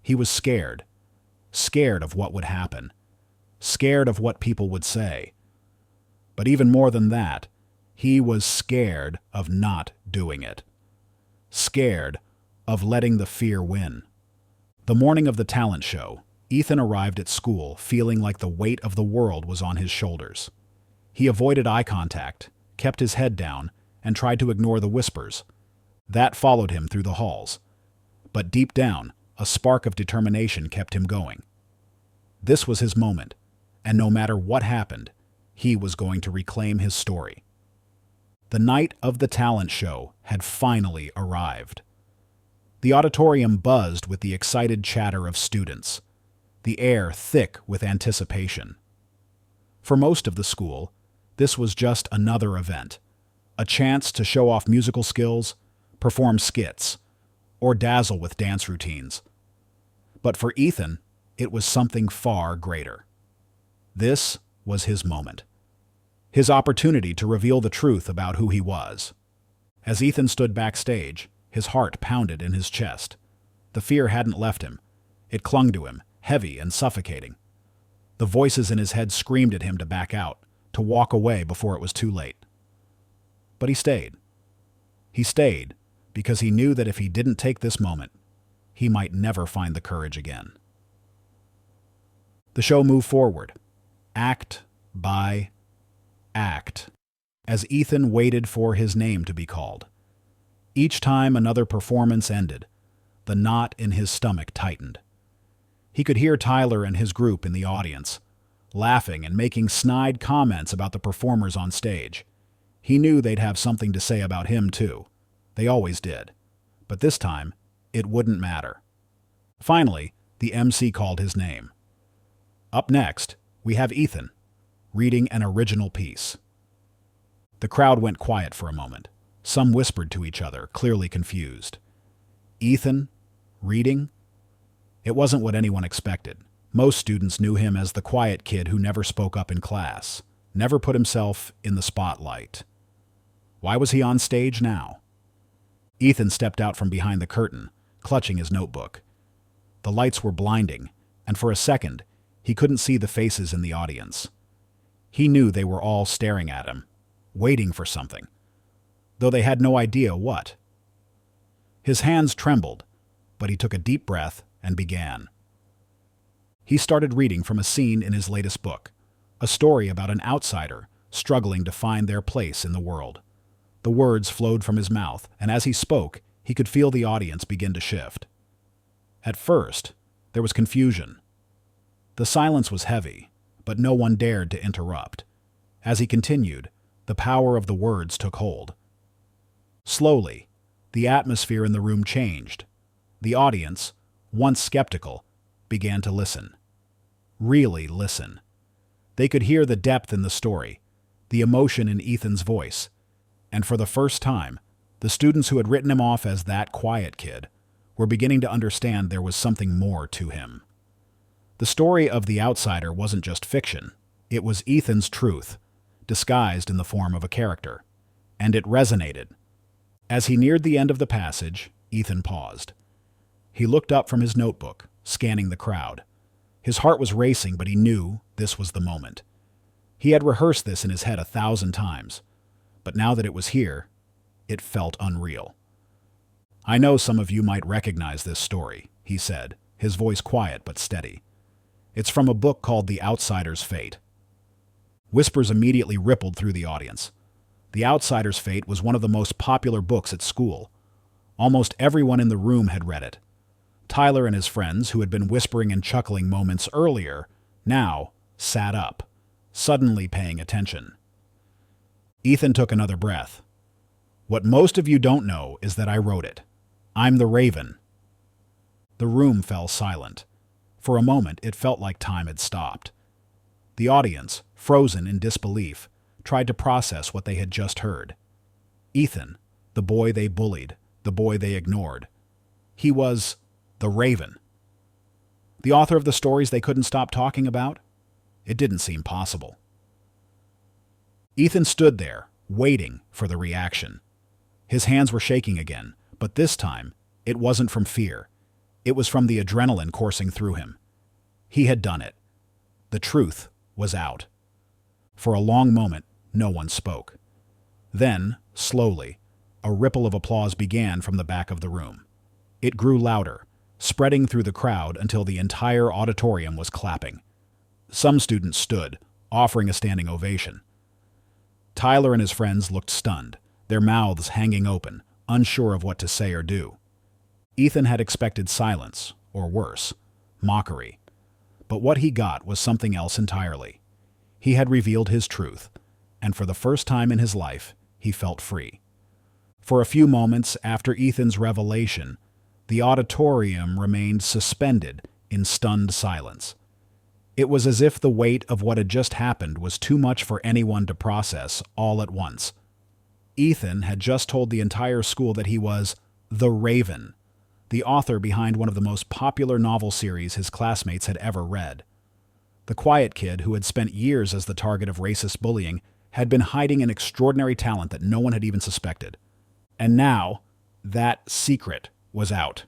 He was scared. Scared of what would happen. Scared of what people would say. But even more than that, he was scared of not doing it. Scared of letting the fear win. The morning of the talent show, Ethan arrived at school feeling like the weight of the world was on his shoulders. He avoided eye contact, kept his head down, and tried to ignore the whispers. That followed him through the halls. But deep down, a spark of determination kept him going. This was his moment, and no matter what happened, he was going to reclaim his story. The night of the talent show had finally arrived. The auditorium buzzed with the excited chatter of students, the air thick with anticipation. For most of the school, this was just another event, a chance to show off musical skills, perform skits, or dazzle with dance routines. But for Ethan, it was something far greater. This was his moment. His opportunity to reveal the truth about who he was. As Ethan stood backstage, his heart pounded in his chest. The fear hadn't left him. It clung to him, heavy and suffocating. The voices in his head screamed at him to back out, to walk away before it was too late. But he stayed. He stayed because he knew that if he didn't take this moment, he might never find the courage again. The show moved forward, act by act, as Ethan waited for his name to be called. Each time another performance ended, the knot in his stomach tightened. He could hear Tyler and his group in the audience, laughing and making snide comments about the performers on stage. He knew they'd have something to say about him, too. They always did. But this time, it wouldn't matter. Finally, the MC called his name. Up next, we have Ethan, reading an original piece. The crowd went quiet for a moment. Some whispered to each other, clearly confused. Ethan? Reading? It wasn't what anyone expected. Most students knew him as the quiet kid who never spoke up in class, never put himself in the spotlight. Why was he on stage now? Ethan stepped out from behind the curtain, clutching his notebook. The lights were blinding, and for a second, he couldn't see the faces in the audience. He knew they were all staring at him, waiting for something, though they had no idea what. His hands trembled, but he took a deep breath and began. He started reading from a scene in his latest book, a story about an outsider struggling to find their place in the world. The words flowed from his mouth, and as he spoke, he could feel the audience begin to shift. At first, there was confusion. The silence was heavy, but no one dared to interrupt. As he continued, the power of the words took hold. Slowly, the atmosphere in the room changed. The audience, once skeptical, began to listen. Really listen. They could hear the depth in the story, the emotion in Ethan's voice, and for the first time, the students who had written him off as that quiet kid were beginning to understand there was something more to him. The story of the outsider wasn't just fiction. It was Ethan's truth, disguised in the form of a character, and it resonated. As he neared the end of the passage, Ethan paused. He looked up from his notebook, scanning the crowd. His heart was racing, but he knew this was the moment. He had rehearsed this in his head 1,000 times, but now that it was here, it felt unreal. "I know some of you might recognize this story," he said, his voice quiet but steady. "It's from a book called The Outsider's Fate." Whispers immediately rippled through the audience. The Outsider's Fate was one of the most popular books at school. Almost everyone in the room had read it. Tyler and his friends, who had been whispering and chuckling moments earlier, now sat up, suddenly paying attention. Ethan took another breath. "What most of you don't know is that I wrote it. I'm the Raven." The room fell silent. For a moment, it felt like time had stopped. The audience, frozen in disbelief, tried to process what they had just heard. Ethan, the boy they bullied, the boy they ignored. He was the Raven. The author of the stories they couldn't stop talking about? It didn't seem possible. Ethan stood there, waiting for the reaction. His hands were shaking again, but this time, it wasn't from fear. It was from the adrenaline coursing through him. He had done it. The truth was out. For a long moment, no one spoke. Then, slowly, a ripple of applause began from the back of the room. It grew louder, spreading through the crowd until the entire auditorium was clapping. Some students stood, offering a standing ovation. Tyler and his friends looked stunned, their mouths hanging open, unsure of what to say or do. Ethan had expected silence, or worse, mockery. But what he got was something else entirely. He had revealed his truth, and for the first time in his life, he felt free. For a few moments after Ethan's revelation, the auditorium remained suspended in stunned silence. It was as if the weight of what had just happened was too much for anyone to process all at once. Ethan had just told the entire school that he was the Raven, the author behind one of the most popular novel series his classmates had ever read. The quiet kid who had spent years as the target of racist bullying had been hiding an extraordinary talent that no one had even suspected. And now, that secret was out.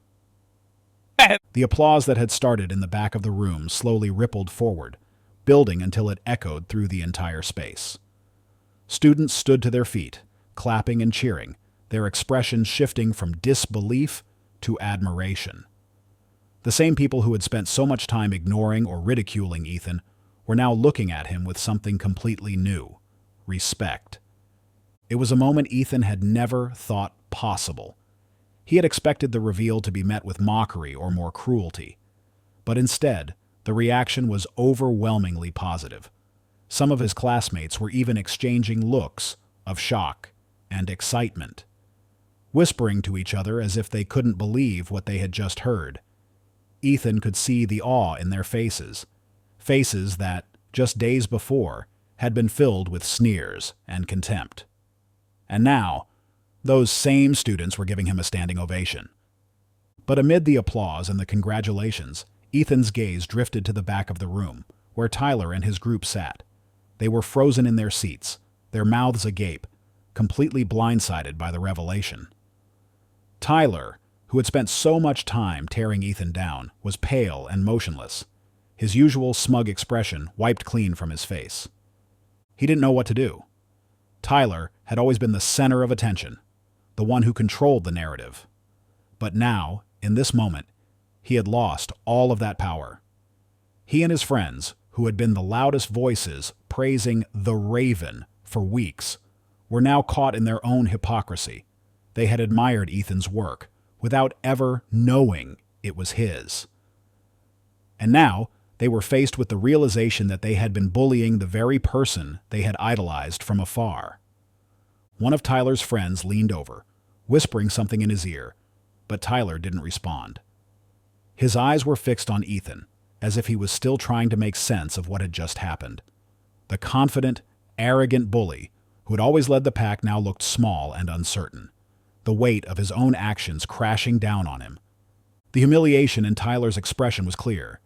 The applause that had started in the back of the room slowly rippled forward, building until it echoed through the entire space. Students stood to their feet, clapping and cheering, their expressions shifting from disbelief to admiration. The same people who had spent so much time ignoring or ridiculing Ethan were now looking at him with something completely new: respect. It was a moment Ethan had never thought possible. He had expected the reveal to be met with mockery or more cruelty. But instead, the reaction was overwhelmingly positive. Some of his classmates were even exchanging looks of shock and excitement, whispering to each other as if they couldn't believe what they had just heard. Ethan could see the awe in their faces, faces that, just days before, had been filled with sneers and contempt. And now, those same students were giving him a standing ovation. But amid the applause and the congratulations, Ethan's gaze drifted to the back of the room, where Tyler and his group sat. They were frozen in their seats, their mouths agape, completely blindsided by the revelation. Tyler, who had spent so much time tearing Ethan down, was pale and motionless, his usual smug expression wiped clean from his face. He didn't know what to do. Tyler had always been the center of attention, the one who controlled the narrative. But now, in this moment, he had lost all of that power. He and his friends, who had been the loudest voices praising the Raven for weeks, were now caught in their own hypocrisy. They had admired Ethan's work without ever knowing it was his. And now, they were faced with the realization that they had been bullying the very person they had idolized from afar. One of Tyler's friends leaned over, whispering something in his ear, but Tyler didn't respond. His eyes were fixed on Ethan, as if he was still trying to make sense of what had just happened. The confident, arrogant bully who had always led the pack now looked small and uncertain, the weight of his own actions crashing down on him. The humiliation in Tyler's expression was clear.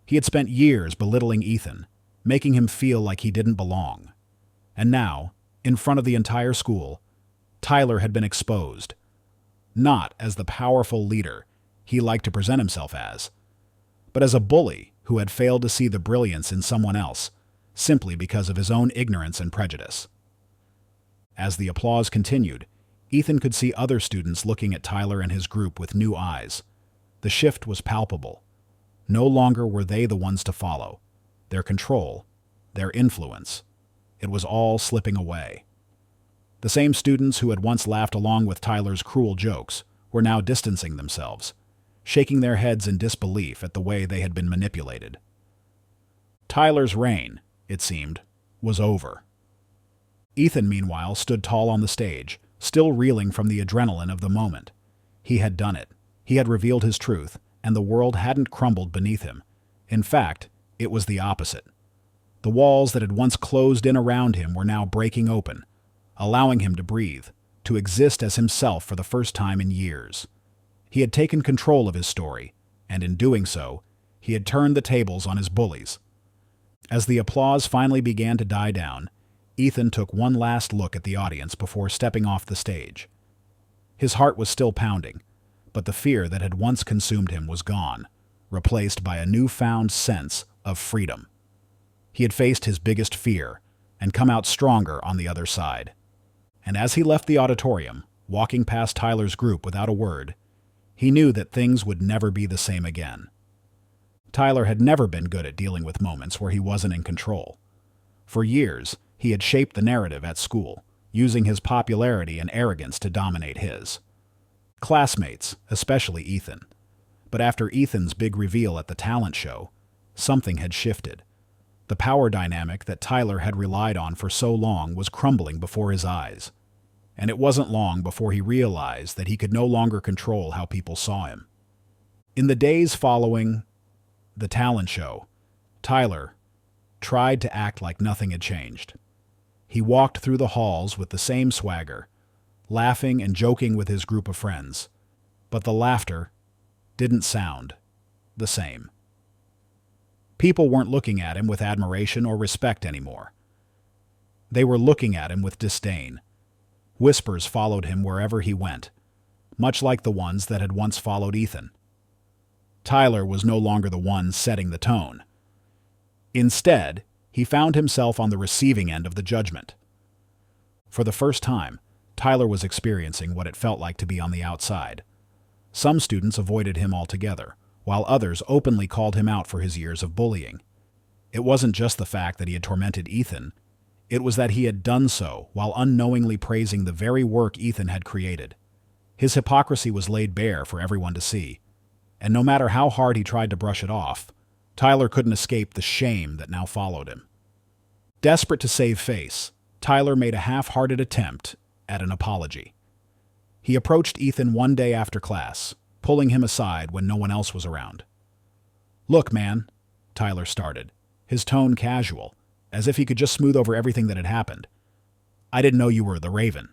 He had spent years belittling Ethan, making him feel like he didn't belong. And now, in front of the entire school, Tyler had been exposed, not as the powerful leader he liked to present himself as, but as a bully who had failed to see the brilliance in someone else simply because of his own ignorance and prejudice. As the applause continued, Ethan could see other students looking at Tyler and his group with new eyes. The shift was palpable. No longer were they the ones to follow. Their control, their influence, it was all slipping away. The same students who had once laughed along with Tyler's cruel jokes were now distancing themselves, shaking their heads in disbelief at the way they had been manipulated. Tyler's reign, it seemed, was over. Ethan, meanwhile, stood tall on the stage, still reeling from the adrenaline of the moment. He had done it. He had revealed his truth, and the world hadn't crumbled beneath him. In fact, it was the opposite. The walls that had once closed in around him were now breaking open, allowing him to breathe, to exist as himself for the first time in years. He had taken control of his story, and in doing so, he had turned the tables on his bullies. As the applause finally began to die down, Ethan took one last look at the audience before stepping off the stage. His heart was still pounding, but the fear that had once consumed him was gone, replaced by a newfound sense of freedom. He had faced his biggest fear and come out stronger on the other side. And as he left the auditorium, walking past Tyler's group without a word, he knew that things would never be the same again. Tyler had never been good at dealing with moments where he wasn't in control. For years, he had shaped the narrative at school, using his popularity and arrogance to dominate his classmates, especially Ethan. But after Ethan's big reveal at the talent show, something had shifted. The power dynamic that Tyler had relied on for so long was crumbling before his eyes. And it wasn't long before he realized that he could no longer control how people saw him. In the days following the talent show, Tyler tried to act like nothing had changed. He walked through the halls with the same swagger, laughing and joking with his group of friends. But the laughter didn't sound the same. People weren't looking at him with admiration or respect anymore. They were looking at him with disdain. Whispers followed him wherever he went, much like the ones that had once followed Ethan. Tyler was no longer the one setting the tone. Instead, he found himself on the receiving end of the judgment. For the first time, Tyler was experiencing what it felt like to be on the outside. Some students avoided him altogether, while others openly called him out for his years of bullying. It wasn't just the fact that he had tormented Ethan, it was that he had done so while unknowingly praising the very work Ethan had created. His hypocrisy was laid bare for everyone to see, and no matter how hard he tried to brush it off, Tyler couldn't escape the shame that now followed him. Desperate to save face, Tyler made a half-hearted attempt at an apology. He approached Ethan one day after class, pulling him aside when no one else was around. "Look, man," Tyler started, his tone casual, as if he could just smooth over everything that had happened. "I didn't know you were the Raven.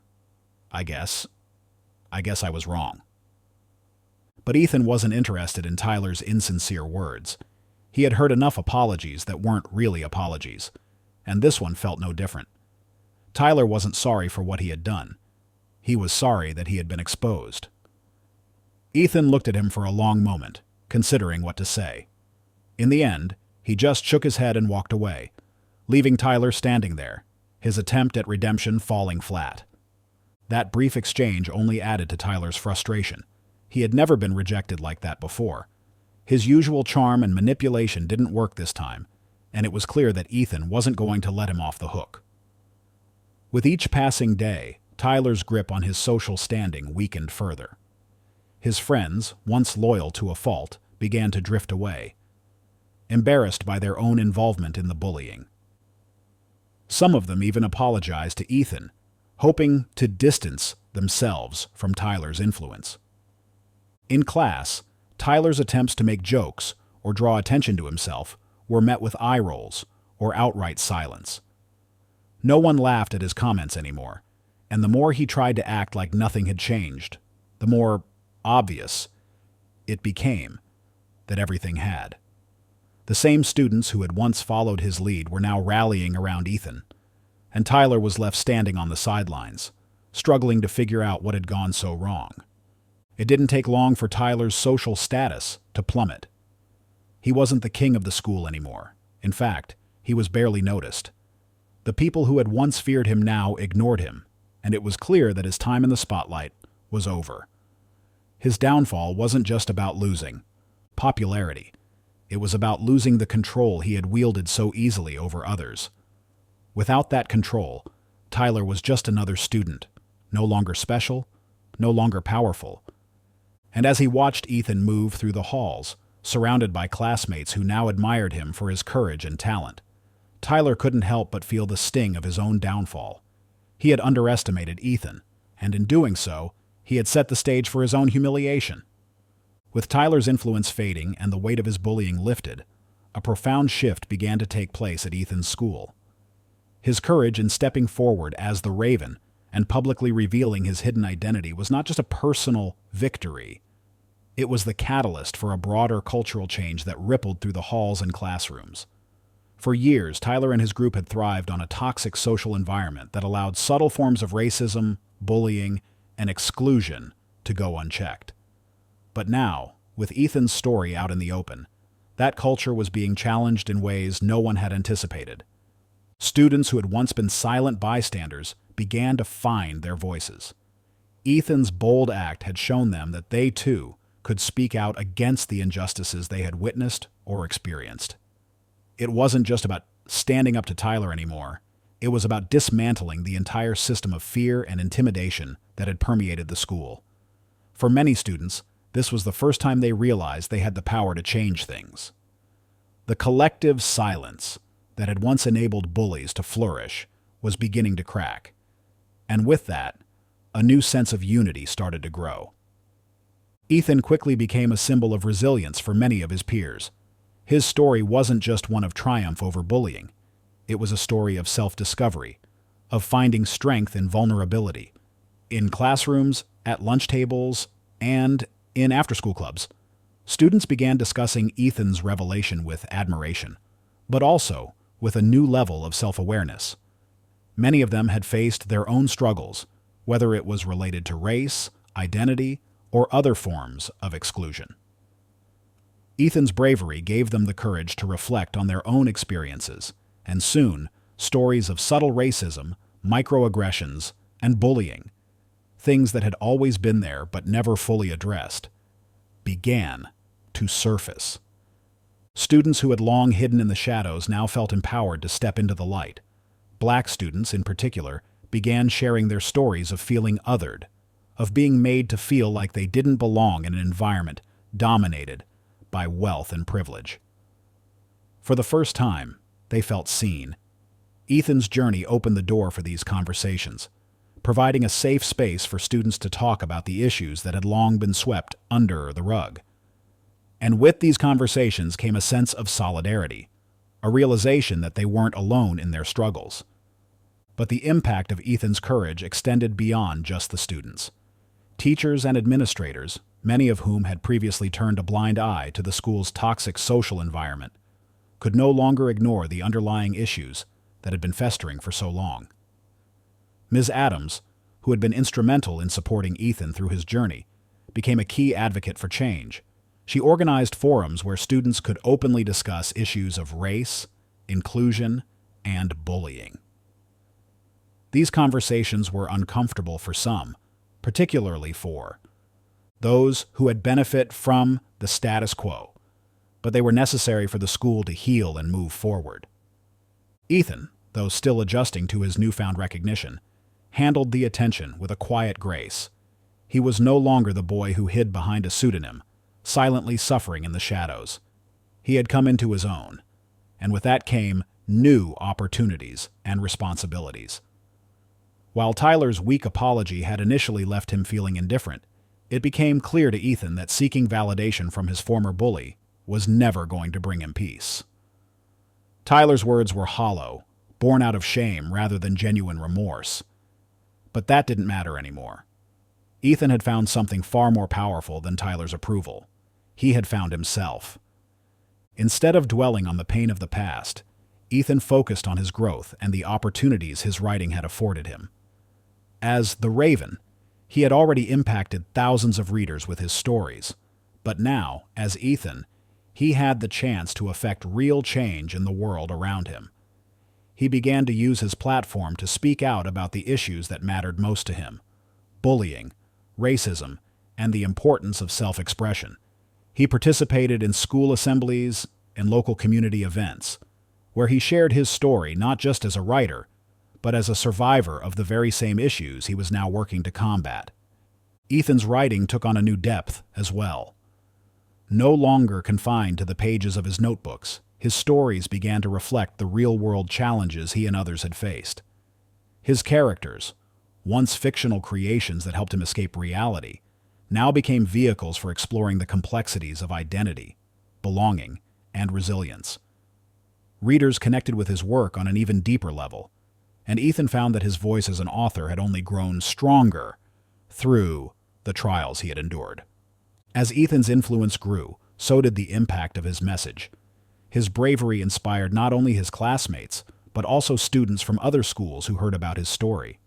I guess I was wrong." But Ethan wasn't interested in Tyler's insincere words. He had heard enough apologies that weren't really apologies, and this one felt no different. Tyler wasn't sorry for what he had done. He was sorry that he had been exposed. Ethan looked at him for a long moment, considering what to say. In the end, he just shook his head and walked away, leaving Tyler standing there, his attempt at redemption falling flat. That brief exchange only added to Tyler's frustration. He had never been rejected like that before. His usual charm and manipulation didn't work this time, and it was clear that Ethan wasn't going to let him off the hook. With each passing day, Tyler's grip on his social standing weakened further. His friends, once loyal to a fault, began to drift away, embarrassed by their own involvement in the bullying. Some of them even apologized to Ethan, hoping to distance themselves from Tyler's influence. In class, Tyler's attempts to make jokes or draw attention to himself were met with eye rolls or outright silence. No one laughed at his comments anymore, and the more he tried to act like nothing had changed, the more obvious it became that everything had. The same students who had once followed his lead were now rallying around Ethan, and Tyler was left standing on the sidelines, struggling to figure out what had gone so wrong. It didn't take long for Tyler's social status to plummet. He wasn't the king of the school anymore. In fact, he was barely noticed. The people who had once feared him now ignored him, and it was clear that his time in the spotlight was over. His downfall wasn't just about losing popularity. It was about losing the control he had wielded so easily over others. Without that control, Tyler was just another student, no longer special, no longer powerful. And as he watched Ethan move through the halls, surrounded by classmates who now admired him for his courage and talent, Tyler couldn't help but feel the sting of his own downfall. He had underestimated Ethan, and in doing so, he had set the stage for his own humiliation. With Tyler's influence fading and the weight of his bullying lifted, a profound shift began to take place at Ethan's school. His courage in stepping forward as the Raven and publicly revealing his hidden identity was not just a personal victory. It was the catalyst for a broader cultural change that rippled through the halls and classrooms. For years, Tyler and his group had thrived on a toxic social environment that allowed subtle forms of racism, bullying, and exclusion to go unchecked. But now, with Ethan's story out in the open, that culture was being challenged in ways no one had anticipated. Students who had once been silent bystanders began to find their voices. Ethan's bold act had shown them that they, too, could speak out against the injustices they had witnessed or experienced. It wasn't just about standing up to Tyler anymore. It was about dismantling the entire system of fear and intimidation that had permeated the school. For many students, this was the first time they realized they had the power to change things. The collective silence that had once enabled bullies to flourish was beginning to crack. And with that, a new sense of unity started to grow. Ethan quickly became a symbol of resilience for many of his peers. His story wasn't just one of triumph over bullying. It was a story of self-discovery, of finding strength in vulnerability. In classrooms, at lunch tables, and in after-school clubs, students began discussing Ethan's revelation with admiration, but also with a new level of self-awareness. Many of them had faced their own struggles, whether it was related to race, identity, or other forms of exclusion. Ethan's bravery gave them the courage to reflect on their own experiences, and soon, stories of subtle racism, microaggressions, and bullying, things that had always been there but never fully addressed, began to surface. Students who had long hidden in the shadows now felt empowered to step into the light. Black students, in particular, began sharing their stories of feeling othered, of being made to feel like they didn't belong in an environment dominated by wealth and privilege. For the first time, they felt seen. Ethan's journey opened the door for these conversations, providing a safe space for students to talk about the issues that had long been swept under the rug. And with these conversations came a sense of solidarity, a realization that they weren't alone in their struggles. But the impact of Ethan's courage extended beyond just the students. Teachers and administrators, many of whom had previously turned a blind eye to the school's toxic social environment, could no longer ignore the underlying issues that had been festering for so long. Ms. Adams, who had been instrumental in supporting Ethan through his journey, became a key advocate for change. She organized forums where students could openly discuss issues of race, inclusion, and bullying. These conversations were uncomfortable for some, particularly for those who had benefit from the status quo, but they were necessary for the school to heal and move forward. Ethan, though still adjusting to his newfound recognition, handled the attention with a quiet grace. He was no longer the boy who hid behind a pseudonym, silently suffering in the shadows. He had come into his own, and with that came new opportunities and responsibilities. While Tyler's weak apology had initially left him feeling indifferent, it became clear to Ethan that seeking validation from his former bully was never going to bring him peace. Tyler's words were hollow, born out of shame rather than genuine remorse. But that didn't matter anymore. Ethan had found something far more powerful than Tyler's approval. He had found himself. Instead of dwelling on the pain of the past, Ethan focused on his growth and the opportunities his writing had afforded him. As the Raven, he had already impacted thousands of readers with his stories, but now, as Ethan, he had the chance to affect real change in the world around him. He began to use his platform to speak out about the issues that mattered most to him: bullying, racism, and the importance of self-expression. He participated in school assemblies and local community events, where he shared his story not just as a writer, but as a survivor of the very same issues he was now working to combat. Ethan's writing took on a new depth as well. No longer confined to the pages of his notebooks, his stories began to reflect the real-world challenges he and others had faced. His characters, once fictional creations that helped him escape reality, now became vehicles for exploring the complexities of identity, belonging, and resilience. Readers connected with his work on an even deeper level, and Ethan found that his voice as an author had only grown stronger through the trials he had endured. As Ethan's influence grew, so did the impact of his message. His bravery inspired not only his classmates, but also students from other schools who heard about his story.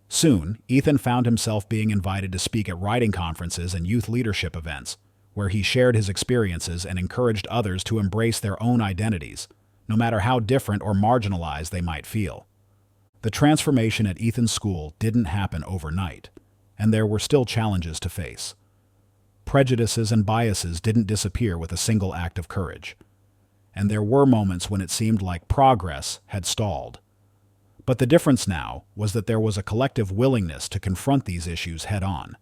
Soon, Ethan found himself being invited to speak at writing conferences and youth leadership events, where he shared his experiences and encouraged others to embrace their own identities, no matter how different or marginalized they might feel. The transformation at Ethan's school didn't happen overnight, and there were still challenges to face. Prejudices and biases didn't disappear with a single act of courage, and there were moments when it seemed like progress had stalled. But the difference now was that there was a collective willingness to confront these issues head-on.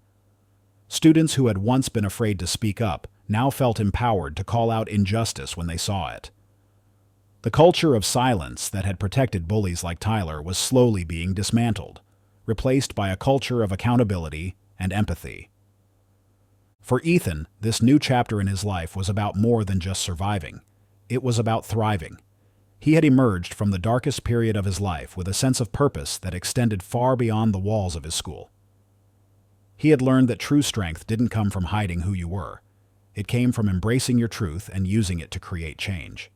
Students who had once been afraid to speak up now felt empowered to call out injustice when they saw it. The culture of silence that had protected bullies like Tyler was slowly being dismantled, replaced by a culture of accountability and empathy. For Ethan, this new chapter in his life was about more than just surviving. It was about thriving. He had emerged from the darkest period of his life with a sense of purpose that extended far beyond the walls of his school. He had learned that true strength didn't come from hiding who you were. It came from embracing your truth and using it to create change.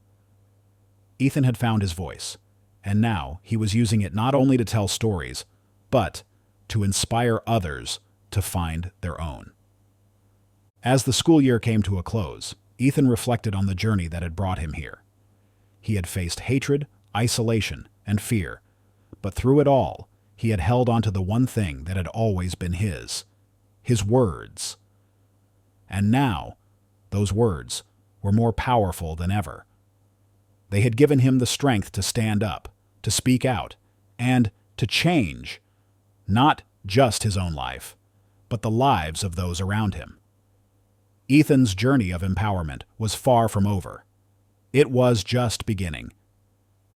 Ethan had found his voice, and now he was using it not only to tell stories, but to inspire others to find their own. As the school year came to a close, Ethan reflected on the journey that had brought him here. He had faced hatred, isolation, and fear, but through it all, he had held on to the one thing that had always been his words. And now, those words were more powerful than ever. They had given him the strength to stand up, to speak out, and to change, not just his own life, but the lives of those around him. Ethan's journey of empowerment was far from over. It was just beginning.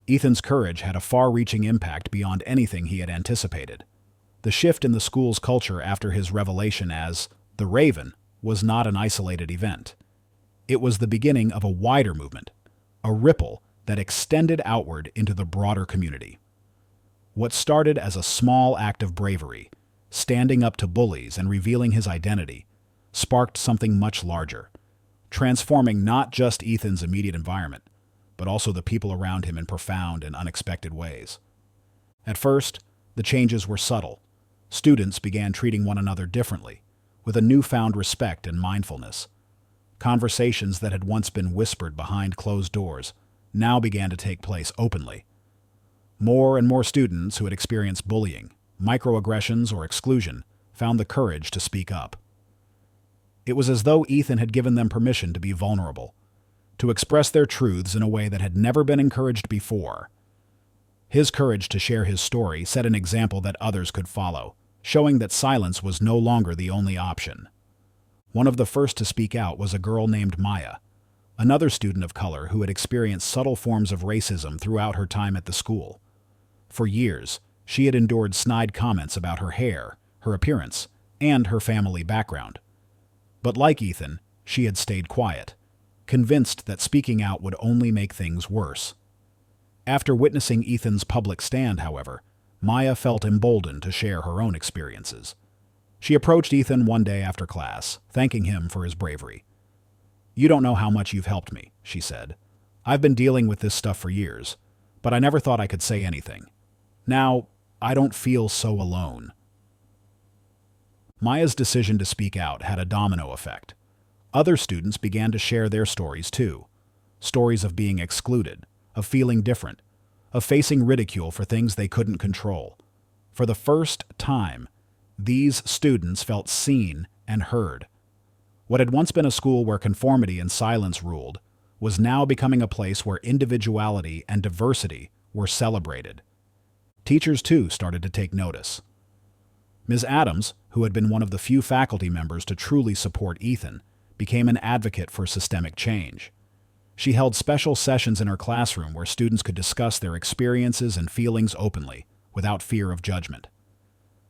Ethan's courage had a far-reaching impact beyond anything he had anticipated. The shift in the school's culture after his revelation as the Raven was not an isolated event. It was the beginning of a wider movement, a ripple that extended outward into the broader community. What started as a small act of bravery, standing up to bullies and revealing his identity, sparked something much larger, transforming not just Ethan's immediate environment, but also the people around him in profound and unexpected ways. At first, the changes were subtle. Students began treating one another differently, with a newfound respect and mindfulness. Conversations that had once been whispered behind closed doors now began to take place openly. More and more students who had experienced bullying, microaggressions, or exclusion found the courage to speak up. It was as though Ethan had given them permission to be vulnerable, to express their truths in a way that had never been encouraged before. His courage to share his story set an example that others could follow, showing that silence was no longer the only option. One of the first to speak out was a girl named Maya, another student of color who had experienced subtle forms of racism throughout her time at the school. For years, she had endured snide comments about her hair, her appearance, and her family background. But like Ethan, she had stayed quiet, convinced that speaking out would only make things worse. After witnessing Ethan's public stand, however, Maya felt emboldened to share her own experiences. She approached Ethan one day after class, thanking him for his bravery. "You don't know how much you've helped me," she said. "I've been dealing with this stuff for years, but I never thought I could say anything. Now, I don't feel so alone." Maya's decision to speak out had a domino effect. Other students began to share their stories too. Stories of being excluded, of feeling different, of facing ridicule for things they couldn't control. For the first time, these students felt seen and heard. What had once been a school where conformity and silence ruled was now becoming a place where individuality and diversity were celebrated. Teachers, too, started to take notice. Ms. Adams, who had been one of the few faculty members to truly support Ethan, became an advocate for systemic change. She held special sessions in her classroom where students could discuss their experiences and feelings openly, without fear of judgment.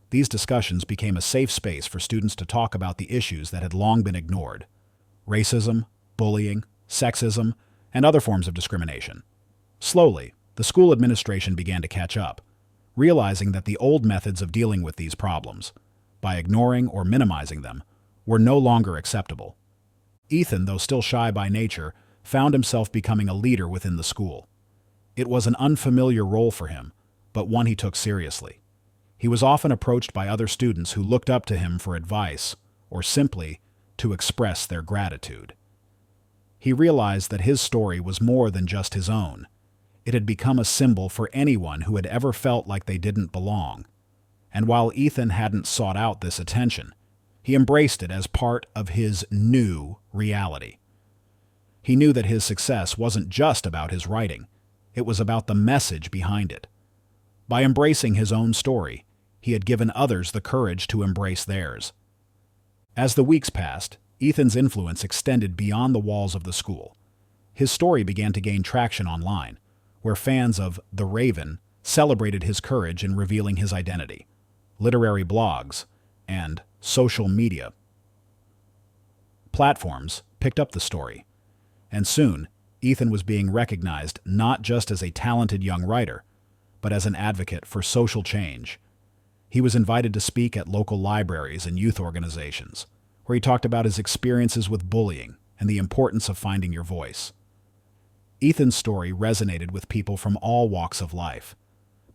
These discussions became a safe space for students to talk about the issues that had long been ignored: racism, bullying, sexism, and other forms of discrimination. Slowly, the school administration began to catch up, realizing that the old methods of dealing with these problems, by ignoring or minimizing them, were no longer acceptable. Ethan, though still shy by nature, found himself becoming a leader within the school. It was an unfamiliar role for him, but one he took seriously. He was often approached by other students who looked up to him for advice or simply to express their gratitude. He realized that his story was more than just his own. It had become a symbol for anyone who had ever felt like they didn't belong. And while Ethan hadn't sought out this attention, he embraced it as part of his new reality. He knew that his success wasn't just about his writing, it was about the message behind it. By embracing his own story, he had given others the courage to embrace theirs. As the weeks passed, Ethan's influence extended beyond the walls of the school. His story began to gain traction online, where fans of The Raven celebrated his courage in revealing his identity. Literary blogs and social media platforms picked up the story, and soon Ethan was being recognized not just as a talented young writer, but as an advocate for social change. He was invited to speak at local libraries and youth organizations, where he talked about his experiences with bullying and the importance of finding your voice. Ethan's story resonated with people from all walks of life,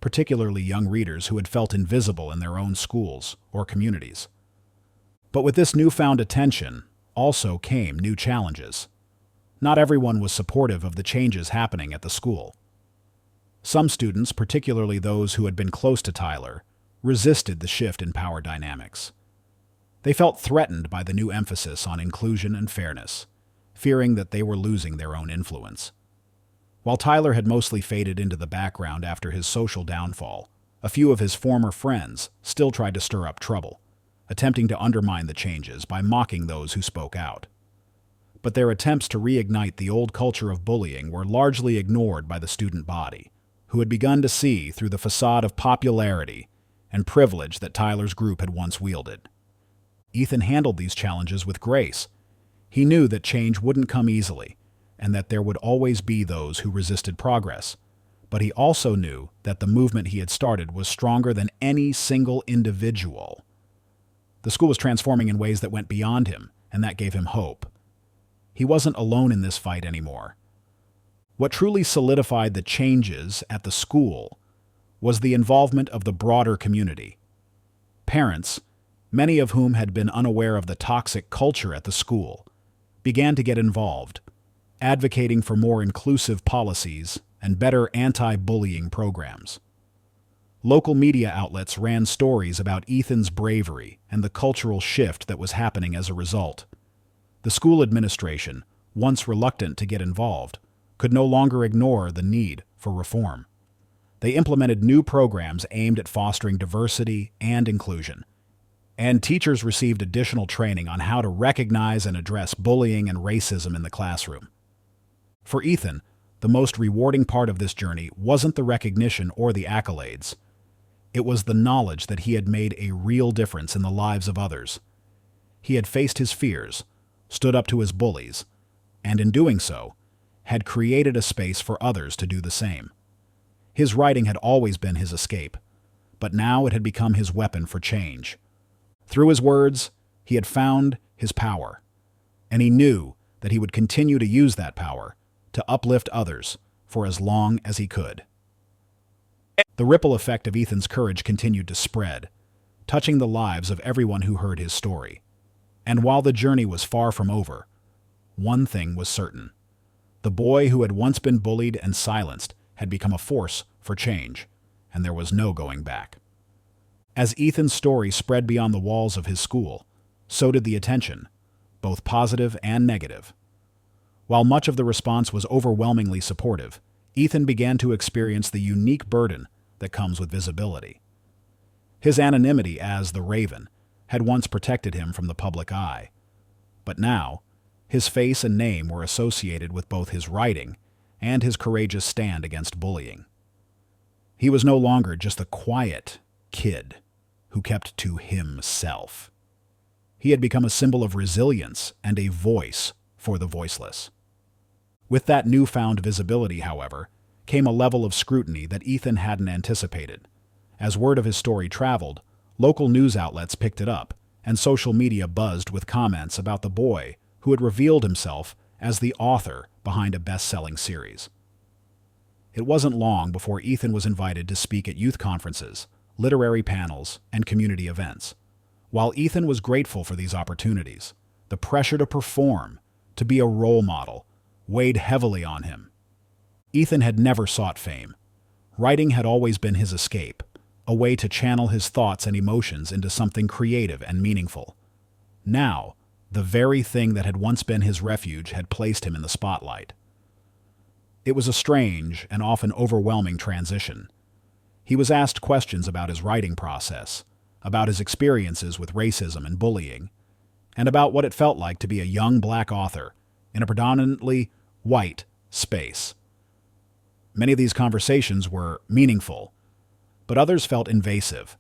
particularly young readers who had felt invisible in their own schools or communities. But with this newfound attention also came new challenges. Not everyone was supportive of the changes happening at the school. Some students, particularly those who had been close to Tyler, resisted the shift in power dynamics. They felt threatened by the new emphasis on inclusion and fairness, fearing that they were losing their own influence. While Tyler had mostly faded into the background after his social downfall, a few of his former friends still tried to stir up trouble, attempting to undermine the changes by mocking those who spoke out. But their attempts to reignite the old culture of bullying were largely ignored by the student body, who had begun to see through the facade of popularity and privilege that Tyler's group had once wielded. Ethan handled these challenges with grace. He knew that change wouldn't come easily, and that there would always be those who resisted progress. But he also knew that the movement he had started was stronger than any single individual. The school was transforming in ways that went beyond him, and that gave him hope. He wasn't alone in this fight anymore. What truly solidified the changes at the school was the involvement of the broader community. Parents, many of whom had been unaware of the toxic culture at the school, began to get involved, advocating for more inclusive policies and better anti-bullying programs. Local media outlets ran stories about Ethan's bravery and the cultural shift that was happening as a result. The school administration, once reluctant to get involved, could no longer ignore the need for reform. They implemented new programs aimed at fostering diversity and inclusion, and teachers received additional training on how to recognize and address bullying and racism in the classroom. For Ethan, the most rewarding part of this journey wasn't the recognition or the accolades. It was the knowledge that he had made a real difference in the lives of others. He had faced his fears, stood up to his bullies, and in doing so, had created a space for others to do the same. His writing had always been his escape, but now it had become his weapon for change. Through his words, he had found his power, and he knew that he would continue to use that power to uplift others for as long as he could. The ripple effect of Ethan's courage continued to spread, touching the lives of everyone who heard his story. And while the journey was far from over, one thing was certain. The boy who had once been bullied and silenced had become a force for change, and there was no going back. As Ethan's story spread beyond the walls of his school, so did the attention, both positive and negative. While much of the response was overwhelmingly supportive, Ethan began to experience the unique burden that comes with visibility. His anonymity as the Raven had once protected him from the public eye, but now his face and name were associated with both his writing and his courageous stand against bullying. He was no longer just a quiet kid who kept to himself. He had become a symbol of resilience and a voice for the voiceless. With that newfound visibility, however, came a level of scrutiny that Ethan hadn't anticipated. As word of his story traveled, local news outlets picked it up, and social media buzzed with comments about the boy who had revealed himself as the author behind a best-selling series. It wasn't long before Ethan was invited to speak at youth conferences, literary panels, and community events. While Ethan was grateful for these opportunities, the pressure to perform, to be a role model, weighed heavily on him. Ethan had never sought fame. Writing had always been his escape, a way to channel his thoughts and emotions into something creative and meaningful. Now, the very thing that had once been his refuge had placed him in the spotlight. It was a strange and often overwhelming transition. He was asked questions about his writing process, about his experiences with racism and bullying, and about what it felt like to be a young black author in a predominantly white space. Many of these conversations were meaningful, but others felt invasive,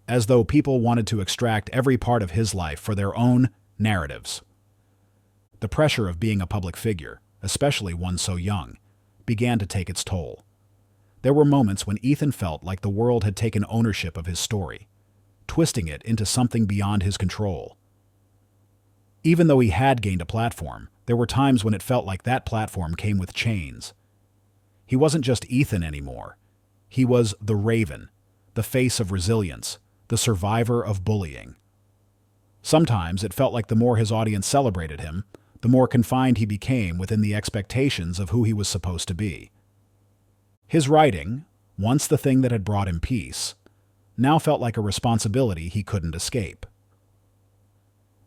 as though people wanted to extract every part of his life for their own narratives. The pressure of being a public figure, especially one so young, began to take its toll. There were moments when Ethan felt like the world had taken ownership of his story, twisting it into something beyond his control. Even though he had gained a platform, there were times when it felt like that platform came with chains. He wasn't just Ethan anymore. He was the Raven, the face of resilience, the survivor of bullying. Sometimes it felt like the more his audience celebrated him, the more confined he became within the expectations of who he was supposed to be. His writing, once the thing that had brought him peace, now felt like a responsibility he couldn't escape.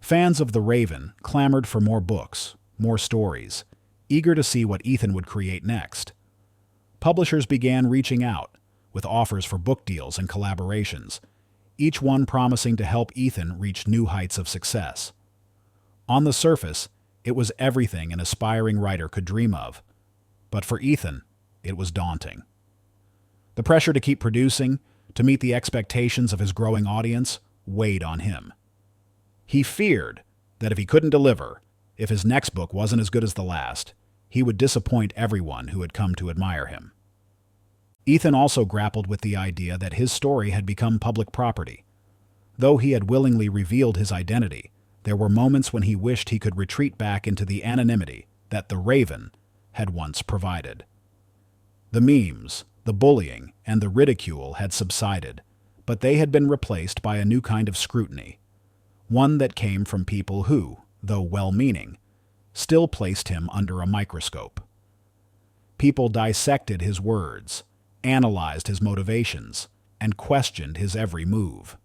Fans of The Raven clamored for more books, more stories, eager to see what Ethan would create next. Publishers began reaching out, with offers for book deals and collaborations, each one promising to help Ethan reach new heights of success. On the surface, it was everything an aspiring writer could dream of, but for Ethan, it was daunting. The pressure to keep producing, to meet the expectations of his growing audience, weighed on him. He feared that if he couldn't deliver, if his next book wasn't as good as the last, he would disappoint everyone who had come to admire him. Ethan also grappled with the idea that his story had become public property. Though he had willingly revealed his identity, there were moments when he wished he could retreat back into the anonymity that the Raven had once provided. The memes, the bullying, and the ridicule had subsided, but they had been replaced by a new kind of scrutiny, one that came from people who, though well-meaning, still placed him under a microscope. People dissected his words, analyzed his motivations, and questioned his every move.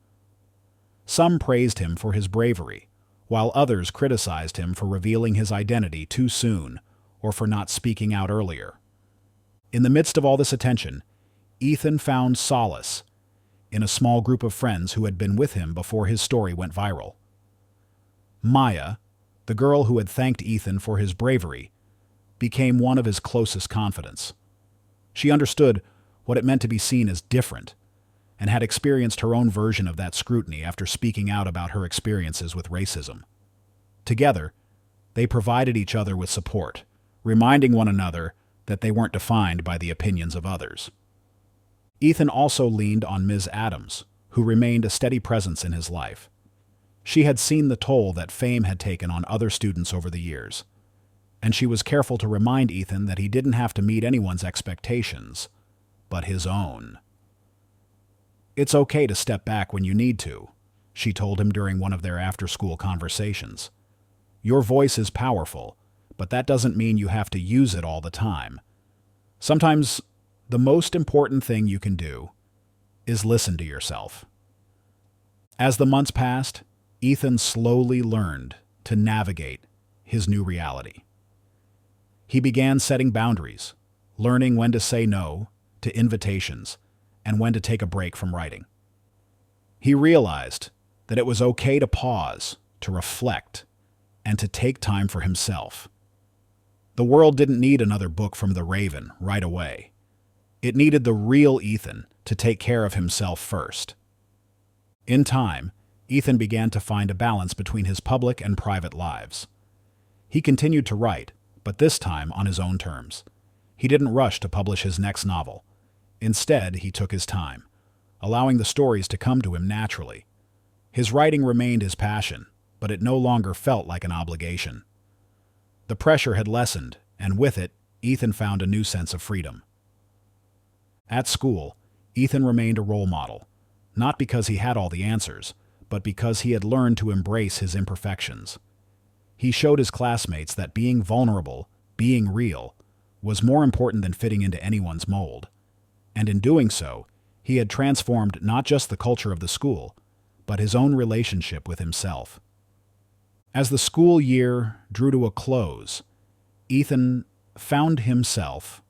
Some praised him for his bravery, while others criticized him for revealing his identity too soon or for not speaking out earlier. In the midst of all this attention, Ethan found solace in a small group of friends who had been with him before his story went viral. Maya, the girl who had thanked Ethan for his bravery, became one of his closest confidants. She understood what it meant to be seen as different, and had experienced her own version of that scrutiny after speaking out about her experiences with racism. Together, they provided each other with support, reminding one another that they weren't defined by the opinions of others. Ethan also leaned on Ms. Adams, who remained a steady presence in his life. She had seen the toll that fame had taken on other students over the years, and she was careful to remind Ethan that he didn't have to meet anyone's expectations, but his own. "It's okay to step back when you need to," she told him during one of their after-school conversations. "Your voice is powerful, but that doesn't mean you have to use it all the time. Sometimes the most important thing you can do is listen to yourself." As the months passed, Ethan slowly learned to navigate his new reality. He began setting boundaries, learning when to say no to invitations and when to take a break from writing. He realized that it was okay to pause, to reflect, and to take time for himself. The world didn't need another book from The Raven right away. It needed the real Ethan to take care of himself first. In time, Ethan began to find a balance between his public and private lives. He continued to write, but this time on his own terms. He didn't rush to publish his next novel. Instead, he took his time, allowing the stories to come to him naturally. His writing remained his passion, but it no longer felt like an obligation. The pressure had lessened, and with it, Ethan found a new sense of freedom. At school, Ethan remained a role model, not because he had all the answers, but because he had learned to embrace his imperfections. He showed his classmates that being vulnerable, being real, was more important than fitting into anyone's mold. And in doing so, he had transformed not just the culture of the school, but his own relationship with himself. As the school year drew to a close, Ethan found himself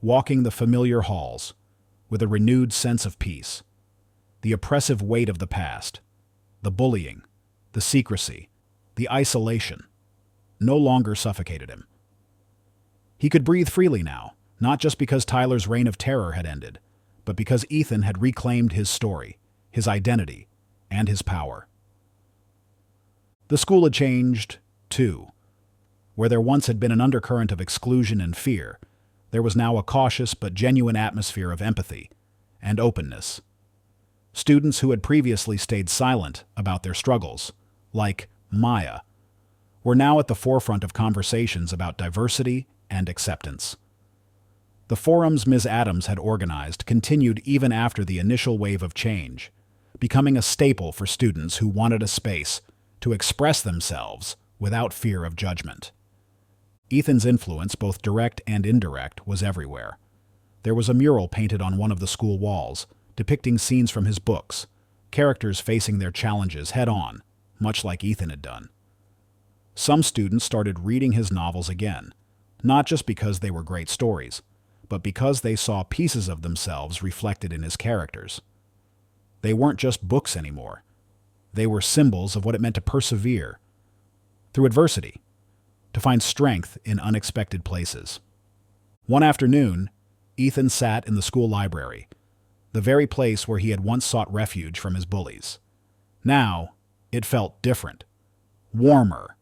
walking the familiar halls with a renewed sense of peace. The oppressive weight of the past, the bullying, the secrecy, the isolation, no longer suffocated him. He could breathe freely now, not just because Tyler's reign of terror had ended, but because Ethan had reclaimed his story, his identity, and his power. The school had changed, too. Where there once had been an undercurrent of exclusion and fear, there was now a cautious but genuine atmosphere of empathy and openness. Students who had previously stayed silent about their struggles, like Maya, were now at the forefront of conversations about diversity and acceptance. The forums Ms. Adams had organized continued even after the initial wave of change, becoming a staple for students who wanted a space to express themselves without fear of judgment. Ethan's influence, both direct and indirect, was everywhere. There was a mural painted on one of the school walls, depicting scenes from his books, characters facing their challenges head-on, much like Ethan had done. Some students started reading his novels again, not just because they were great stories, but because they saw pieces of themselves reflected in his characters. They weren't just books anymore. They were symbols of what it meant to persevere through adversity, to find strength in unexpected places. One afternoon, Ethan sat in the school library, the very place where he had once sought refuge from his bullies. Now, it felt different, warmer,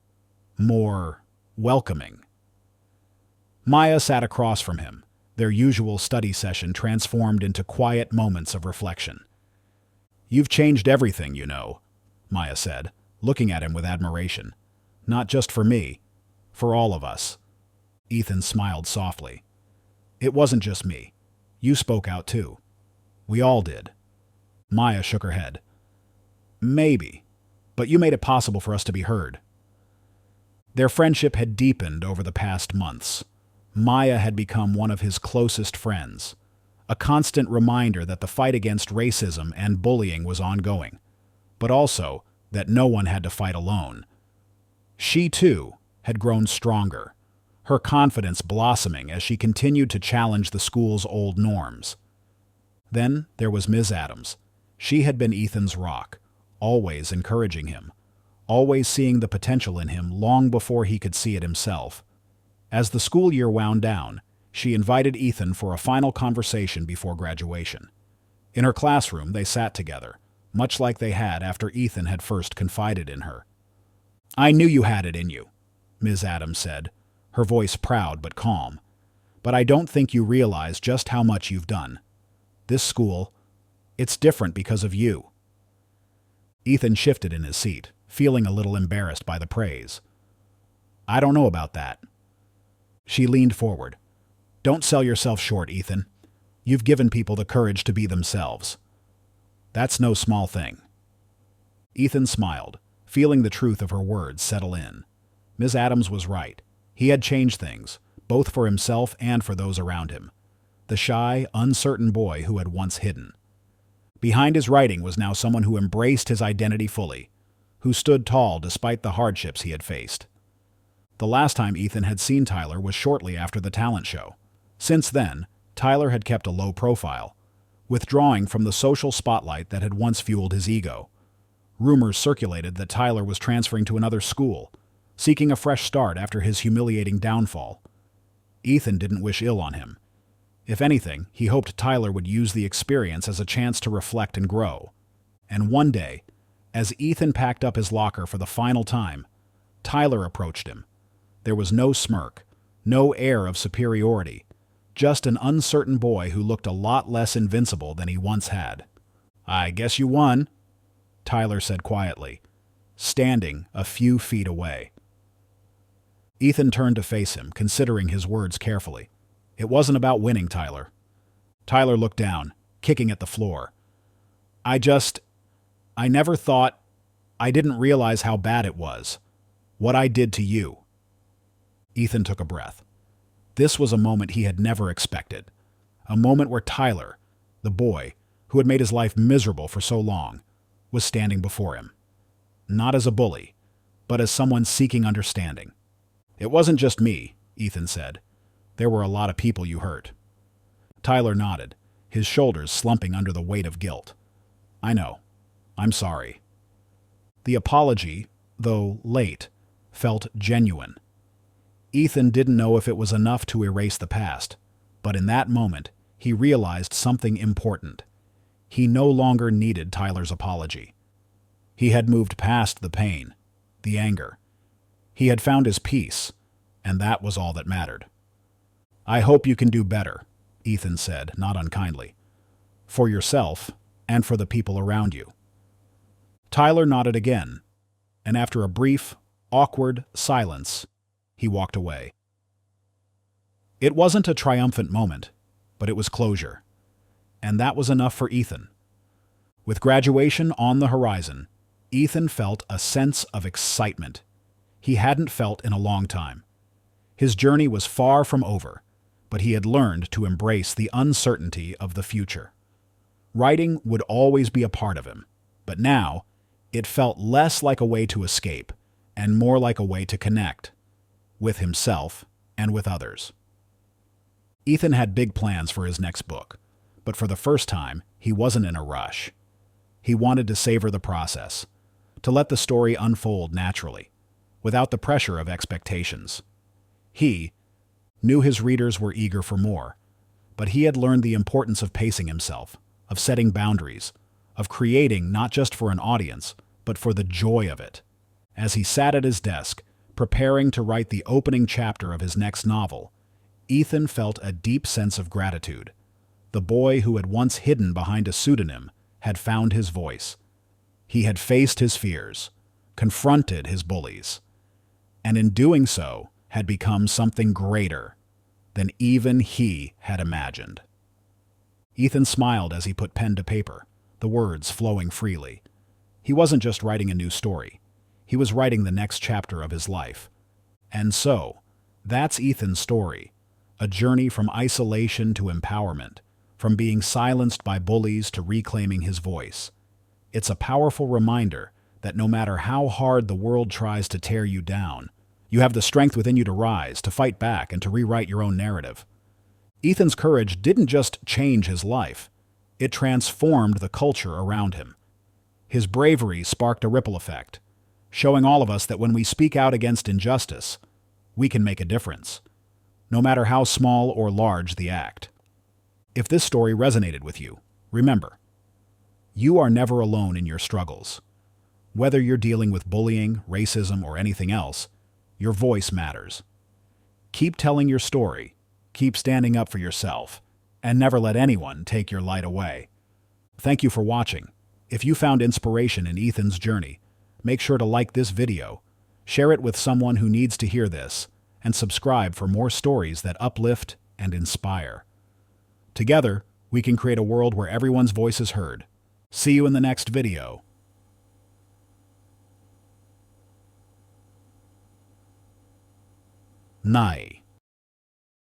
more welcoming. Maya sat across from him, their usual study session transformed into quiet moments of reflection. "You've changed everything, you know," Maya said, looking at him with admiration. "Not just for me, for all of us." Ethan smiled softly. "It wasn't just me. You spoke out too. We all did." Maya shook her head. "Maybe, but you made it possible for us to be heard." Their friendship had deepened over the past months. Maya had become one of his closest friends, a constant reminder that the fight against racism and bullying was ongoing, but also that no one had to fight alone. She, too, had grown stronger, her confidence blossoming as she continued to challenge the school's old norms. Then there was Ms. Adams. She had been Ethan's rock, always encouraging him, always seeing the potential in him long before he could see it himself. As the school year wound down, she invited Ethan for a final conversation before graduation. In her classroom, they sat together, much like they had after Ethan had first confided in her. "I knew you had it in you," Ms. Adams said, her voice proud but calm. "But I don't think you realize just how much you've done. This school, it's different because of you." Ethan shifted in his seat, feeling a little embarrassed by the praise. "I don't know about that." She leaned forward. "Don't sell yourself short, Ethan. You've given people the courage to be themselves. That's no small thing." Ethan smiled, feeling the truth of her words settle in. Ms. Adams was right. He had changed things, both for himself and for those around him. The shy, uncertain boy who had once hidden. Behind his writing was now someone who embraced his identity fully, who stood tall despite the hardships he had faced. The last time Ethan had seen Tyler was shortly after the talent show. Since then, Tyler had kept a low profile, withdrawing from the social spotlight that had once fueled his ego. Rumors circulated that Tyler was transferring to another school, seeking a fresh start after his humiliating downfall. Ethan didn't wish ill on him. If anything, he hoped Tyler would use the experience as a chance to reflect and grow. And one day, as Ethan packed up his locker for the final time, Tyler approached him. There was no smirk, no air of superiority, just an uncertain boy who looked a lot less invincible than he once had. "I guess you won," Tyler said quietly, standing a few feet away. Ethan turned to face him, considering his words carefully. It wasn't about winning, Tyler. Tyler looked down, kicking at the floor. I never thought, I didn't realize how bad it was. What I did to you. Ethan took a breath. This was a moment he had never expected. A moment where Tyler, the boy, who had made his life miserable for so long, was standing before him. Not as a bully, but as someone seeking understanding. It wasn't just me, Ethan said. There were a lot of people you hurt. Tyler nodded, his shoulders slumping under the weight of guilt. I know. I'm sorry. The apology, though late, felt genuine. Ethan didn't know if it was enough to erase the past, but in that moment, he realized something important. He no longer needed Tyler's apology. He had moved past the pain, the anger. He had found his peace, and that was all that mattered. I hope you can do better, Ethan said, not unkindly. For yourself, and for the people around you. Tyler nodded again, and after a brief, awkward silence, he walked away. It wasn't a triumphant moment, but it was closure. And that was enough for Ethan. With graduation on the horizon, Ethan felt a sense of excitement he hadn't felt in a long time. His journey was far from over, but he had learned to embrace the uncertainty of the future. Writing would always be a part of him, but now it felt less like a way to escape and more like a way to connect with himself and with others. Ethan had big plans for his next book, but for the first time, he wasn't in a rush. He wanted to savor the process, to let the story unfold naturally, without the pressure of expectations. He knew his readers were eager for more, but he had learned the importance of pacing himself, of setting boundaries, of creating not just for an audience, but for the joy of it. As he sat at his desk, preparing to write the opening chapter of his next novel, Ethan felt a deep sense of gratitude. The boy who had once hidden behind a pseudonym had found his voice. He had faced his fears, confronted his bullies, and in doing so had become something greater than even he had imagined. Ethan smiled as he put pen to paper, the words flowing freely. He wasn't just writing a new story. He was writing the next chapter of his life. And so, that's Ethan's story, a journey from isolation to empowerment, from being silenced by bullies to reclaiming his voice. It's a powerful reminder that no matter how hard the world tries to tear you down, you have the strength within you to rise, to fight back, and to rewrite your own narrative. Ethan's courage didn't just change his life, it transformed the culture around him. His bravery sparked a ripple effect, showing all of us that when we speak out against injustice, we can make a difference, no matter how small or large the act. If this story resonated with you, remember, you are never alone in your struggles. Whether you're dealing with bullying, racism, or anything else, your voice matters. Keep telling your story, keep standing up for yourself, and never let anyone take your light away. Thank you for watching. If you found inspiration in Ethan's journey, make sure to like this video, share it with someone who needs to hear this, and subscribe for more stories that uplift and inspire. Together, we can create a world where everyone's voice is heard. See you in the next video. Night.